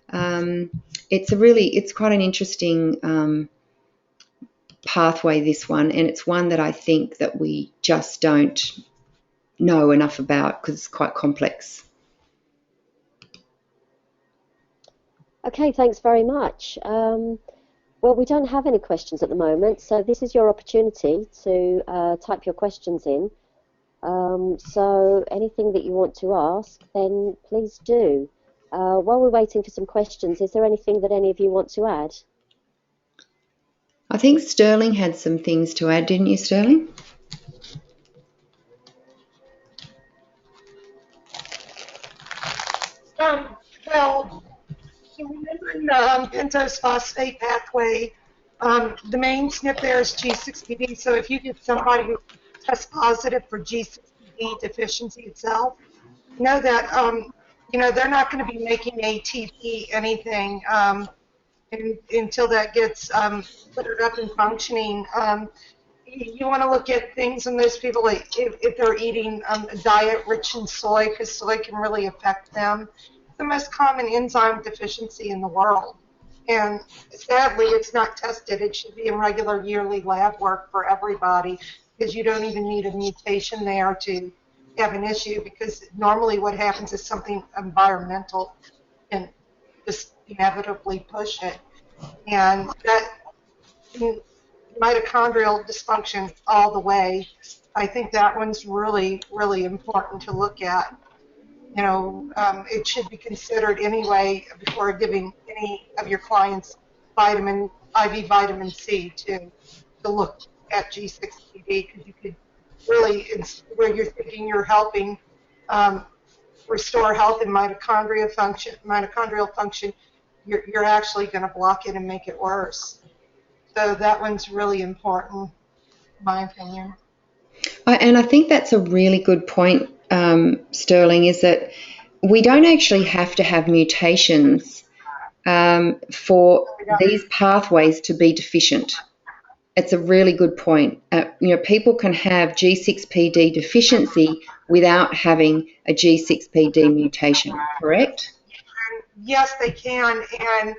It's quite an interesting pathway, this one, and it's one that I think that we just don't know enough about because it's quite complex. Okay, thanks very much. Well, we don't have any questions at the moment, so this is your opportunity to type your questions in. So anything that you want to ask, then please do. While we're waiting for some questions, is there anything that any of you want to add? I think Sterling had some things to add, didn't you, Sterling? Well, you remember in the pentose phosphate pathway, the main SNP there is G6PD. So if you get somebody who tests positive for G6PD deficiency itself, know that they're not going to be making ATP anything until that gets cleared up and functioning. You want to look at things in those people, like if they're eating a diet rich in soy, because soy can really affect them. It's the most common enzyme deficiency in the world. And sadly, it's not tested. It should be in regular yearly lab work for everybody, because you don't even need a mutation there to have an issue, because normally what happens is something environmental and just inevitably push it. And that mitochondrial dysfunction all the way, I think that one's really, really important to look at. It should be considered anyway before giving any of your clients IV vitamin C to look at G6PD, because you could really, where you're thinking you're helping restore health and mitochondrial function, you're actually going to block it and make it worse. So that one's really important, in my opinion. And I think that's a really good point, Sterling, is that we don't actually have to have mutations for these pathways to be deficient. It's a really good point. People can have G6PD deficiency without having a G6PD mutation, correct? Yes, they can. And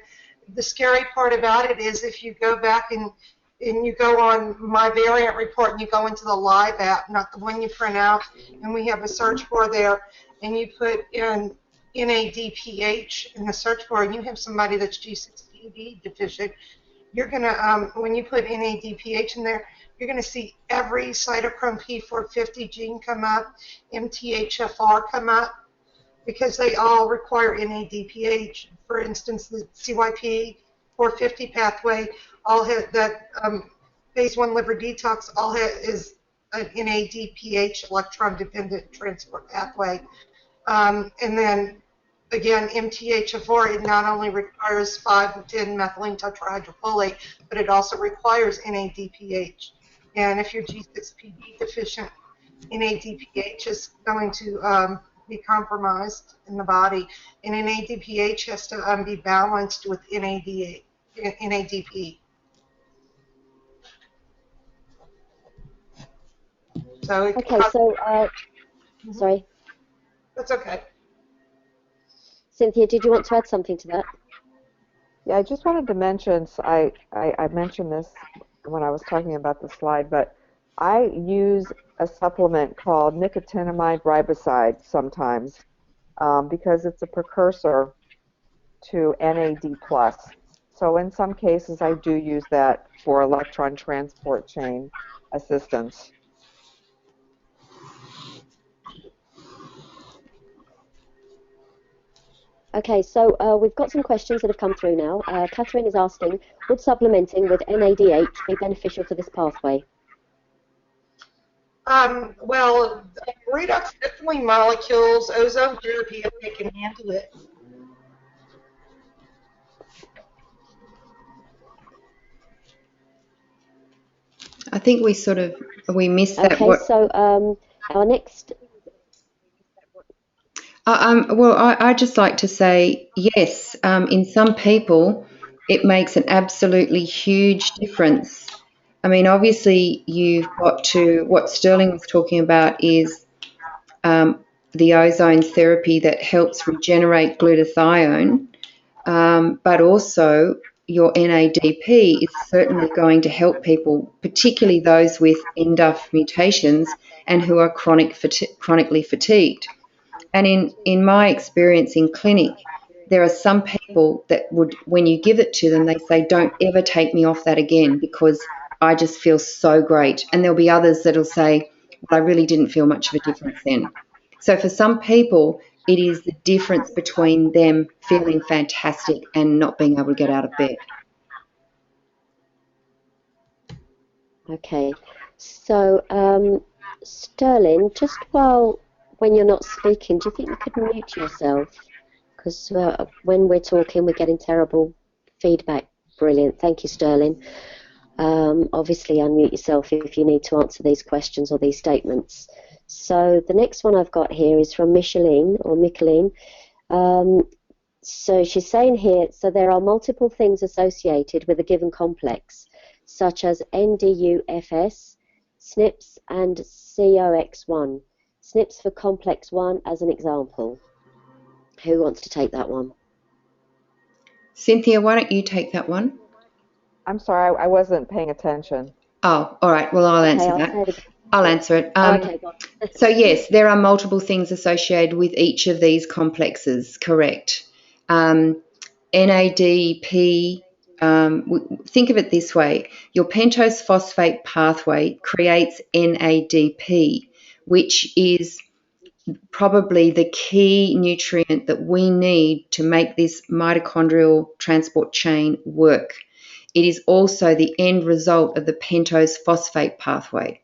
the scary part about it is if you go back and you go on my variant report and you go into the live app, not the one you print out, and we have a search bar there, and you put in NADPH in the search bar, and you have somebody that's G6PD deficient, you're going to, when you put NADPH in there, you're going to see every cytochrome P450 gene come up, MTHFR come up, because they all require NADPH. For instance, the CYP 450 pathway all has that phase 1 liver detox is an NADPH electron-dependent transport pathway. And then again, MTHFR, it not only requires 5-10 methylene tetrahydrofolate, but it also requires NADPH. And if you're G6PD deficient, NADPH is going to be compromised in the body, and NADPH has to be balanced with NADP. So Okay, so, sorry. That's okay. Cynthia, did you want to add something to that? Yeah, I just wanted to mention, I mentioned this when I was talking about the slide, but I use a supplement called nicotinamide riboside sometimes because it's a precursor to NAD+. So in some cases, I do use that for electron transport chain assistance. Okay, so we've got some questions that have come through now. Catherine is asking, would supplementing with NADH be beneficial for this pathway? Well, redox definitely molecules, ozone therapy, if they can handle it. I think we missed that. Okay, so our next... Well, I'd just like to say, yes, in some people, it makes an absolutely huge difference. I mean, obviously, you've got to, what Sterling was talking about is the ozone therapy that helps regenerate glutathione, but also your NADP is certainly going to help people, particularly those with NDUF mutations and who are chronically fatigued. And in my experience in clinic, there are some people that would, when you give it to them, they say, don't ever take me off that again because I just feel so great. And there'll be others that'll say, well, I really didn't feel much of a difference then. So for some people, it is the difference between them feeling fantastic and not being able to get out of bed. Okay, so Sterling, just when you're not speaking, do you think you could mute yourself? Because when we're talking, we're getting terrible feedback. Brilliant, thank you, Sterling. Obviously, unmute yourself if you need to answer these questions or these statements. So the next one I've got here is from Micheline. So she's saying here, so there are multiple things associated with a given complex, such as NDUFS, SNPs, and COX1. SNPs for complex 1 as an example. Who wants to take that one? Cynthia, why don't you take that one? I'm sorry, I wasn't paying attention. Oh, all right. Well, I'll answer that. I'll answer it. Okay, go on. So, yes, there are multiple things associated with each of these complexes, correct. NADP, think of it this way. Your pentose phosphate pathway creates NADP, which is probably the key nutrient that we need to make this mitochondrial transport chain work. It is also the end result of the pentose phosphate pathway.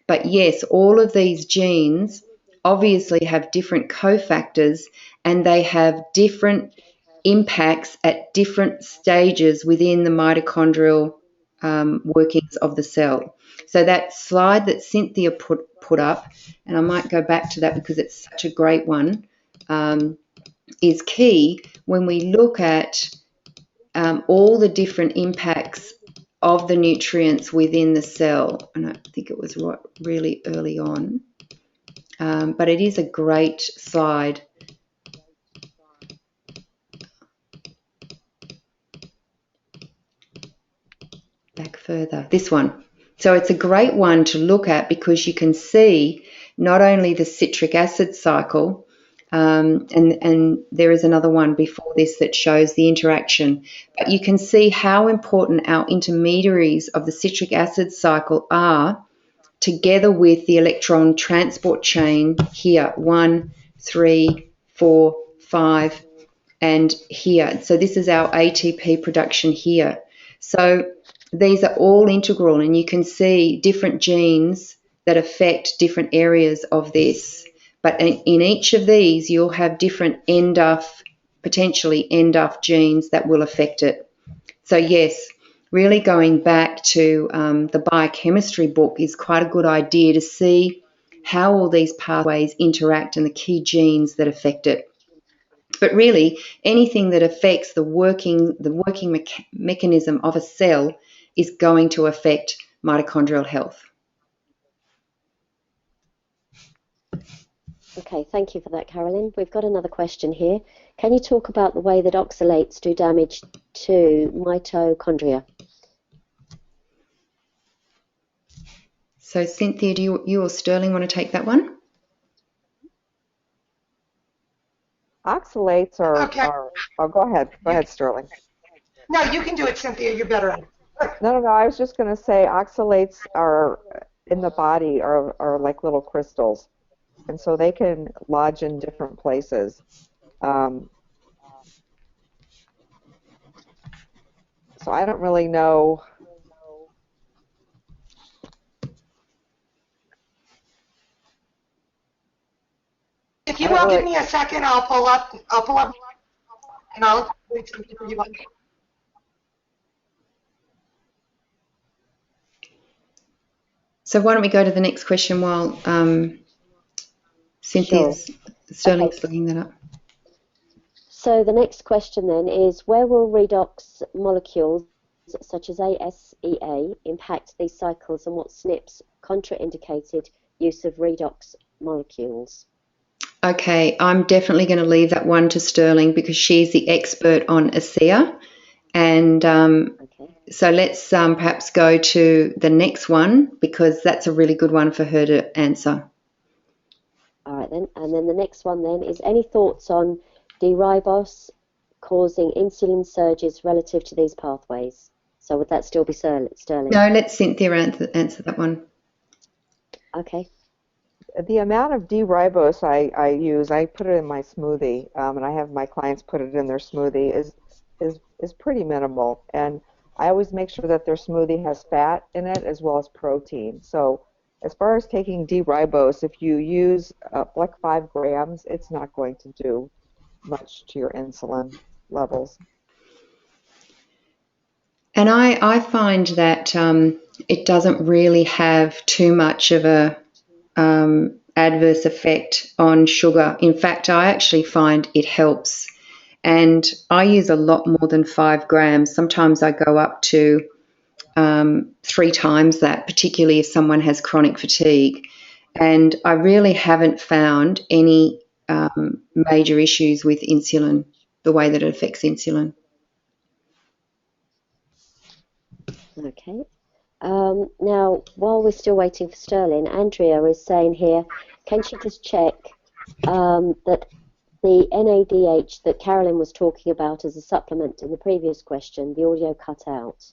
But yes, all of these genes obviously have different cofactors and they have different impacts at different stages within the mitochondrial workings of the cell. So that slide that Cynthia put up, and I might go back to that because it's such a great one, is key when we look at all the different impacts of the nutrients within the cell. And I think it was really early on, but it is a great slide. Back further, this one. So it's a great one to look at because you can see not only the citric acid cycle, and there is another one before this that shows the interaction, but you can see how important our intermediaries of the citric acid cycle are together with the electron transport chain here, 1, 3, 4, 5, and here. So this is our ATP production here. So these are all integral, and you can see different genes that affect different areas of this. But in each of these, you'll have different potentially NDUF genes that will affect it. So yes, really going back to the biochemistry book is quite a good idea to see how all these pathways interact and the key genes that affect it. But really, anything that affects the working mechanism of a cell is going to affect mitochondrial health. Okay, thank you for that, Carolyn. We've got another question here. Can you talk about the way that oxalates do damage to mitochondria? So, Cynthia, do you or Sterling want to take that one? Oxalates are oh, go ahead. Go ahead, Sterling. No, you can do it, Cynthia. You're better at it. No, I was just going to say oxalates are in the body are like little crystals, and so they can lodge in different places. So I don't really know. If you will give me a second, I'll pull up, and I'll read something for you. So why don't we go to the next question while Cynthia's Sterling's looking that up. So the next question then is, where will redox molecules such as ASEA impact these cycles, and what SNPs contraindicated use of redox molecules? Okay, I'm definitely going to leave that one to Sterling because she's the expert on ASEA And Okay. so let's perhaps go to the next one, because that's a really good one for her to answer. All right then. And then the next one then is, any thoughts on D-ribose causing insulin surges relative to these pathways? So would that still be Sterling? No, let Cynthia answer that one. Okay. The amount of D-ribose I use, I put it in my smoothie, and I have my clients put it in their smoothie, is pretty minimal. And I always make sure that their smoothie has fat in it as well as protein. So as far as taking D-ribose, if you use like 5 grams, it's not going to do much to your insulin levels. And I find that it doesn't really have too much of a adverse effect on sugar. In fact, I actually find it helps. And I use a lot more than 5 grams. Sometimes I go up to 3 times that, particularly if someone has chronic fatigue. And I really haven't found any major issues with insulin, the way that it affects insulin. Okay. Now, while we're still waiting for Sterling, Andrea is saying here, can she just check that the NADH that Carolyn was talking about as a supplement in the previous question, the audio cut out?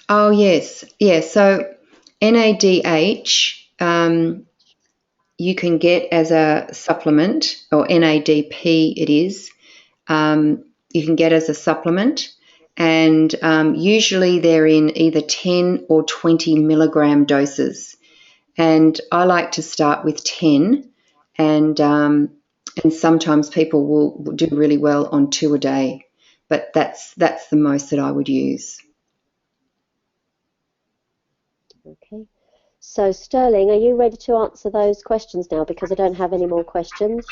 Oh, yes. Yeah, so NADH you can get as a supplement, or NADP it is. You can get as a supplement, and usually they're in either 10 or 20 milligram doses. And I like to start with 10, and sometimes people will do really well on 2 a day, but that's the most that I would use. Okay. So Sterling, are you ready to answer those questions now? Because I don't have any more questions.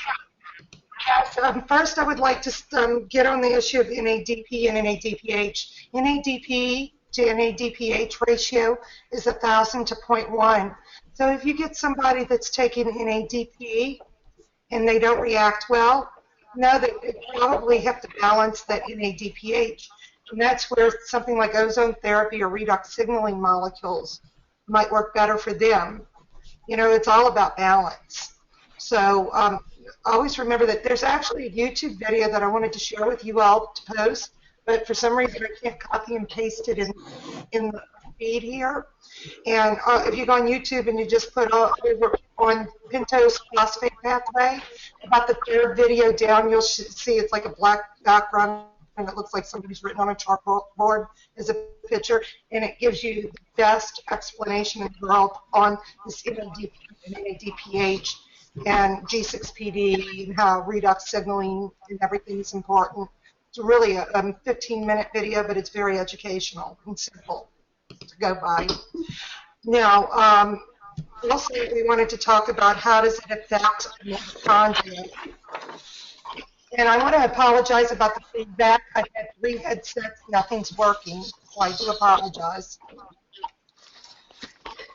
Yes, first I would like to get on the issue of NADP and NADPH. NADP to NADPH ratio is 1,000 to 0.1. So if you get somebody that's taking NADP and they don't react well, no, they probably have to balance that NADPH. And that's where something like ozone therapy or redox signaling molecules might work better for them. You know, it's all about balance. So always remember that there's actually a YouTube video that I wanted to share with you all to post, but for some reason I can't copy and paste it in the feed here. And if you go on YouTube and you just put over on pentose phosphate pathway, about the third video down, you'll see it's like a black background and it looks like somebody's written on a chalkboard as a picture, and it gives you the best explanation in the world on this NADP and NADPH and G6PD and how redox signaling and everything is important. It's really a 15-minute video, but it's very educational and simple to go by. Now, also we wanted to talk about how does it affect mitochondria. And I want to apologize about the feedback. I had 3 headsets, nothing's working, so I do apologize.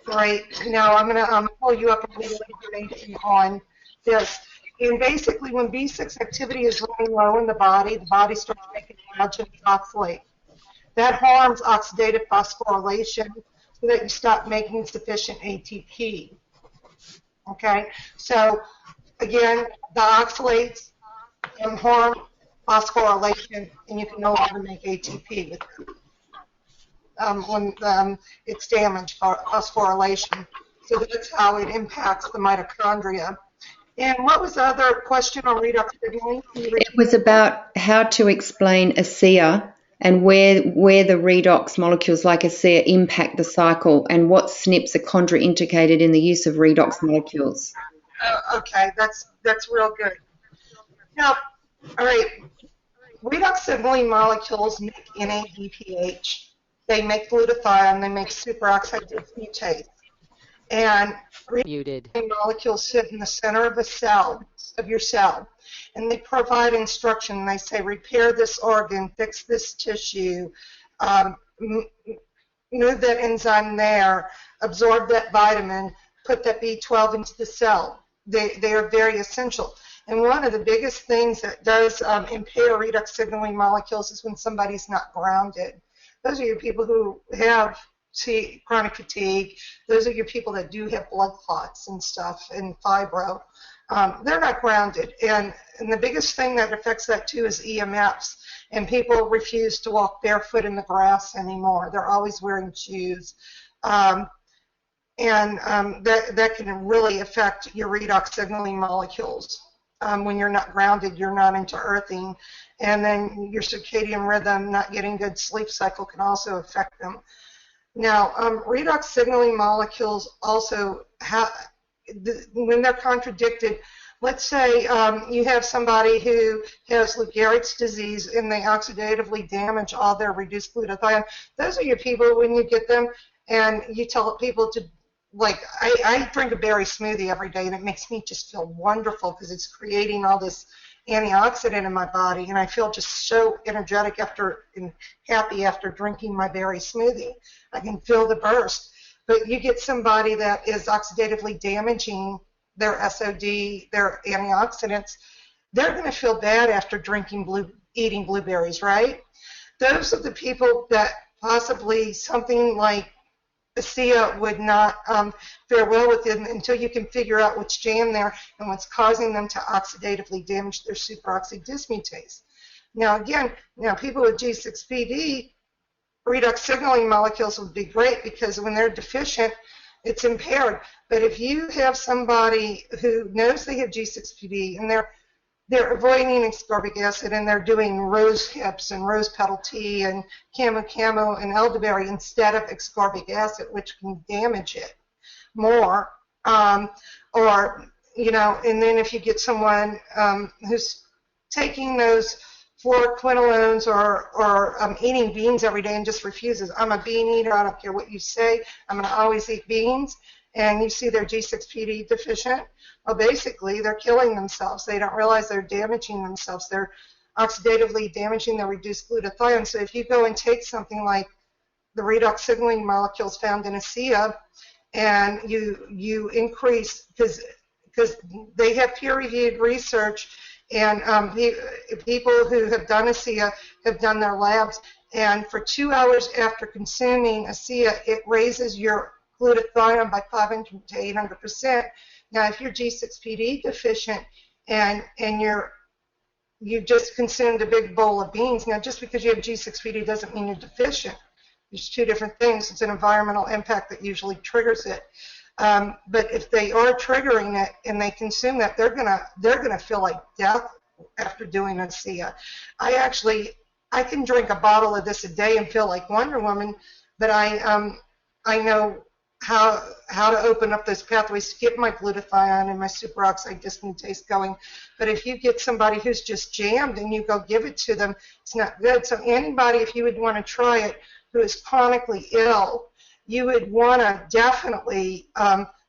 All right, now I'm going to pull you up a little information on this. And basically, when B6 activity is running low in the body starts making nitrogen oxalate. That harms oxidative phosphorylation so that you stop making sufficient ATP. Okay, so again, the oxalates harm phosphorylation, and you can no longer make ATP with them when it's damaged phosphorylation. So that's how it impacts the mitochondria. And what was the other question on redox signaling? It was about how to explain ASEA and where the redox molecules like ASEA impact the cycle, and what SNPs are contraindicated in the use of redox molecules. Okay, that's real good. Now, all right, redox signaling molecules make NADPH. They make glutathione. They make superoxide dismutase. And redox molecules sit in the center of your cell, and they provide instruction. They say, repair this organ, fix this tissue, move that enzyme there, absorb that vitamin, put that B12 into the cell. They are very essential. And one of the biggest things that does impair redox signaling molecules is when somebody's not grounded. Those are your people who have chronic fatigue. Those are your people that do have blood clots and stuff and fibro. They're not grounded. And the biggest thing that affects that too is EMFs. And people refuse to walk barefoot in the grass anymore. They're always wearing shoes. That can really affect your redox signaling molecules. When you're not grounded, you're not into earthing. And then your circadian rhythm, not getting good sleep cycle can also affect them. Now, redox signaling molecules also when they're contradicted, let's say you have somebody who has Lou Gehrig's disease and they oxidatively damage all their reduced glutathione. Those are your people when you get them and you tell people to, like, I drink a berry smoothie every day and it makes me just feel wonderful because it's creating all this antioxidant in my body, and I feel just so energetic and happy after drinking my berry smoothie. I can feel the burst. But you get somebody that is oxidatively damaging their SOD, their antioxidants, they're going to feel bad after eating blueberries, right? Those are the people that possibly something like ASEA would not fare well with it until you can figure out what's jammed there and what's causing them to oxidatively damage their superoxide dismutase. Now again, people with G6PD, redox signaling molecules would be great because when they're deficient, it's impaired. But if you have somebody who knows they have G6PD and they're avoiding ascorbic acid and they're doing rose hips and rose petal tea and camo and elderberry instead of ascorbic acid, which can damage it more, and then if you get someone who's taking those 4 quinolones or eating beans every day and just refuses, I'm a bean eater, I don't care what you say, I'm going to always eat beans, and you see they're G6PD deficient, well, basically, they're killing themselves. They don't realize they're damaging themselves. They're oxidatively damaging their reduced glutathione. So if you go and take something like the redox signaling molecules found in ASEA, and you increase, because they have peer-reviewed research, and people who have done ASEA have done their labs, and for 2 hours after consuming ASEA, it raises your glutathione by 500 to 800%. Now, if you're G6PD deficient and you just consumed a big bowl of beans, now just because you have G6PD doesn't mean you're deficient. There's two different things. It's an environmental impact that usually triggers it. But if they are triggering it and they consume that, they're gonna feel like death after doing ASEA. I can drink a bottle of this a day and feel like Wonder Woman, but I know how to open up those pathways to get my glutathione and my superoxide dismutase going. But if you get somebody who's just jammed and you go give it to them, it's not good. So anybody, if you would want to try it, who is chronically ill, you would want to definitely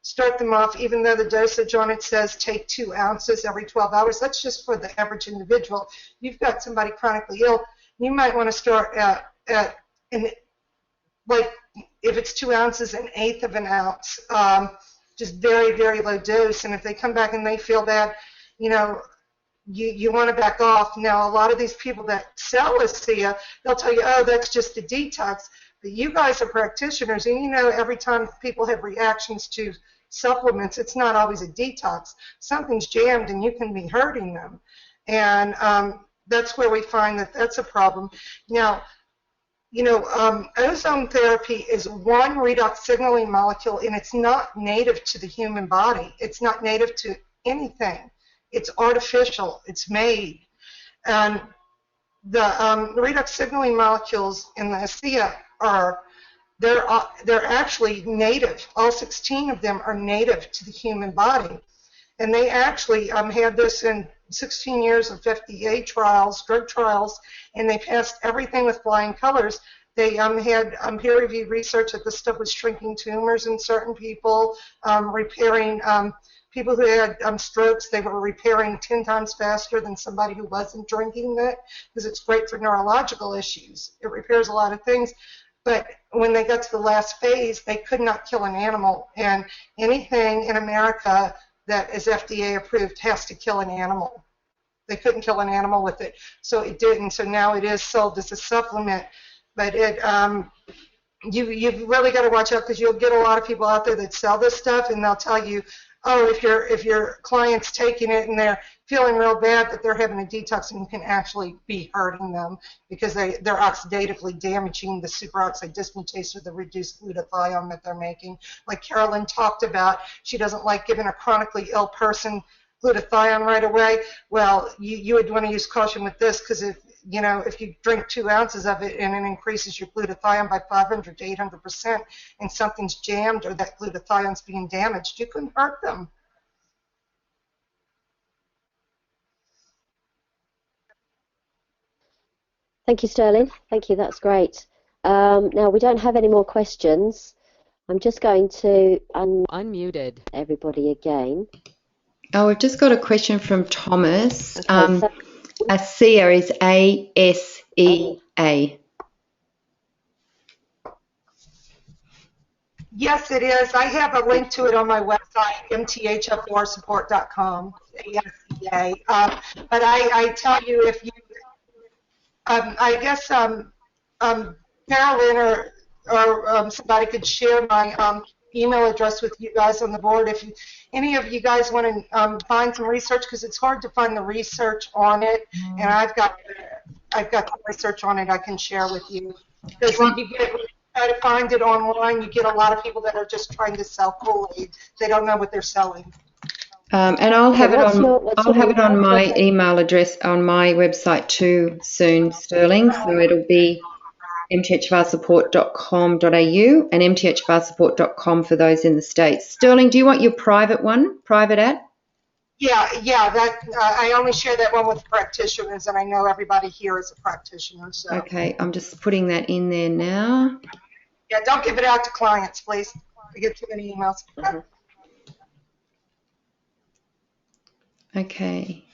start them off, even though the dosage on it says take 2 ounces every 12 hours. That's just for the average individual. You've got somebody chronically ill, you might want to start like if it's 2 ounces, 1/8 of an ounce, just very, very low dose. And if they come back and they feel bad, you want to back off. Now, a lot of these people that sell ASEA, they'll tell you, oh, that's just a detox. But you guys are practitioners, and every time people have reactions to supplements, it's not always a detox. Something's jammed, and you can be hurting them. And that's where we find that that's a problem. Now, ozone therapy is one redox signaling molecule, and it's not native to the human body. It's not native to anything. It's artificial. It's made. And the redox signaling molecules in the ASEA they're actually native. All 16 of them are native to the human body. And they actually had this in 16 years of FDA trials, drug trials, and they passed everything with flying colors. They had peer-reviewed research that this stuff was shrinking tumors in certain people, repairing people who had strokes. They were repairing 10 times faster than somebody who wasn't drinking it, because it's great for neurological issues. It repairs a lot of things. But when they got to the last phase, they could not kill an animal. And anything in America that is FDA approved has to kill an animal. They couldn't kill an animal with it, so it didn't. So now it is sold as a supplement, but you've really got to watch out, because you'll get a lot of people out there that sell this stuff, and they'll tell you, oh, if your client's taking it and they're feeling real bad that they're having a detox, and you can actually be hurting them because they're oxidatively damaging the superoxide dismutase or the reduced glutathione that they're making. Like Carolyn talked about, she doesn't like giving a chronically ill person glutathione right away. Well, you would want to use caution with this, because if you drink 2 ounces of it and it increases your glutathione by 500 to 800%, and something's jammed or that glutathione's being damaged, you can hurt them. Thank you, Sterling. Thank you. That's great. Now, we don't have any more questions. I'm just going to unmute everybody again. Oh, we've just got a question from Thomas. Okay, so ASEA is A-S-E-A. Yes, it is. I have a link to it on my website, mthfrsupport.com, ASEA. But I tell you, if you, I guess Carolyn or somebody could share my email address with you guys on the board if any of you guys want to find some research, because it's hard to find the research on it, and I've got the research on it I can share with you. Because when you try to find it online, you get a lot of people that are just trying to sell Kool-Aid. They don't know what they're selling. And I'll have it on my website? email address on my website too soon, Sterling. So it'll be mthfrsupport.com.au and mthfrsupport.com for those in the States. Sterling, do you want your private one, private at? Yeah. That I only share that one with practitioners, and I know everybody here is a practitioner. So. Okay, I'm just putting that in there now. Yeah, don't give it out to clients, please. I get too many emails. Okay.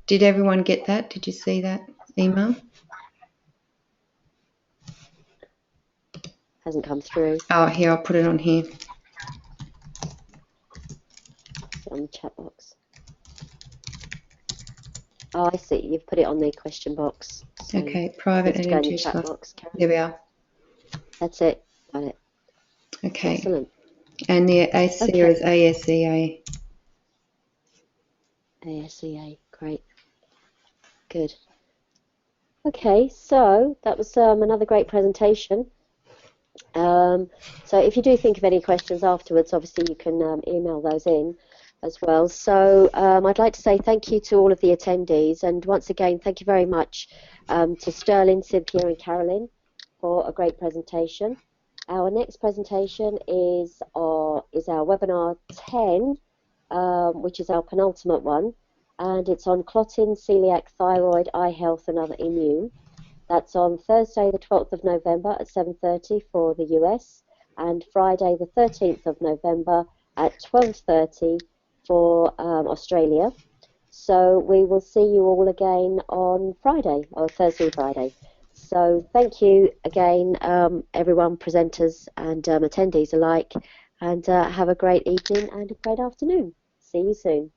Did everyone get that? Did you see that email? Hasn't come through. Oh, here, I'll put it on here. On the chat box. Oh, I see. You've put it on the question box. So Okay, private and in the chat box. There we are. That's it. Got it. Okay. Excellent. And the ASEA is ASEA. ASEA. Great. Good. Okay, so that was another great presentation. So if you do think of any questions afterwards, obviously you can email those in as well. So I'd like to say thank you to all of the attendees, and once again, thank you very much to Sterling, Cynthia and Carolyn for a great presentation. Our next presentation is our webinar 10, which is our penultimate one, and it's on clotting, celiac, thyroid, eye health and other immune. That's on Thursday the 12th of November at 7:30 for the US, and Friday the 13th of November at 12:30 for Australia. So we will see you all again on Friday, or Thursday, Friday. So thank you again, everyone, presenters and attendees alike, and have a great evening and a great afternoon. See you soon.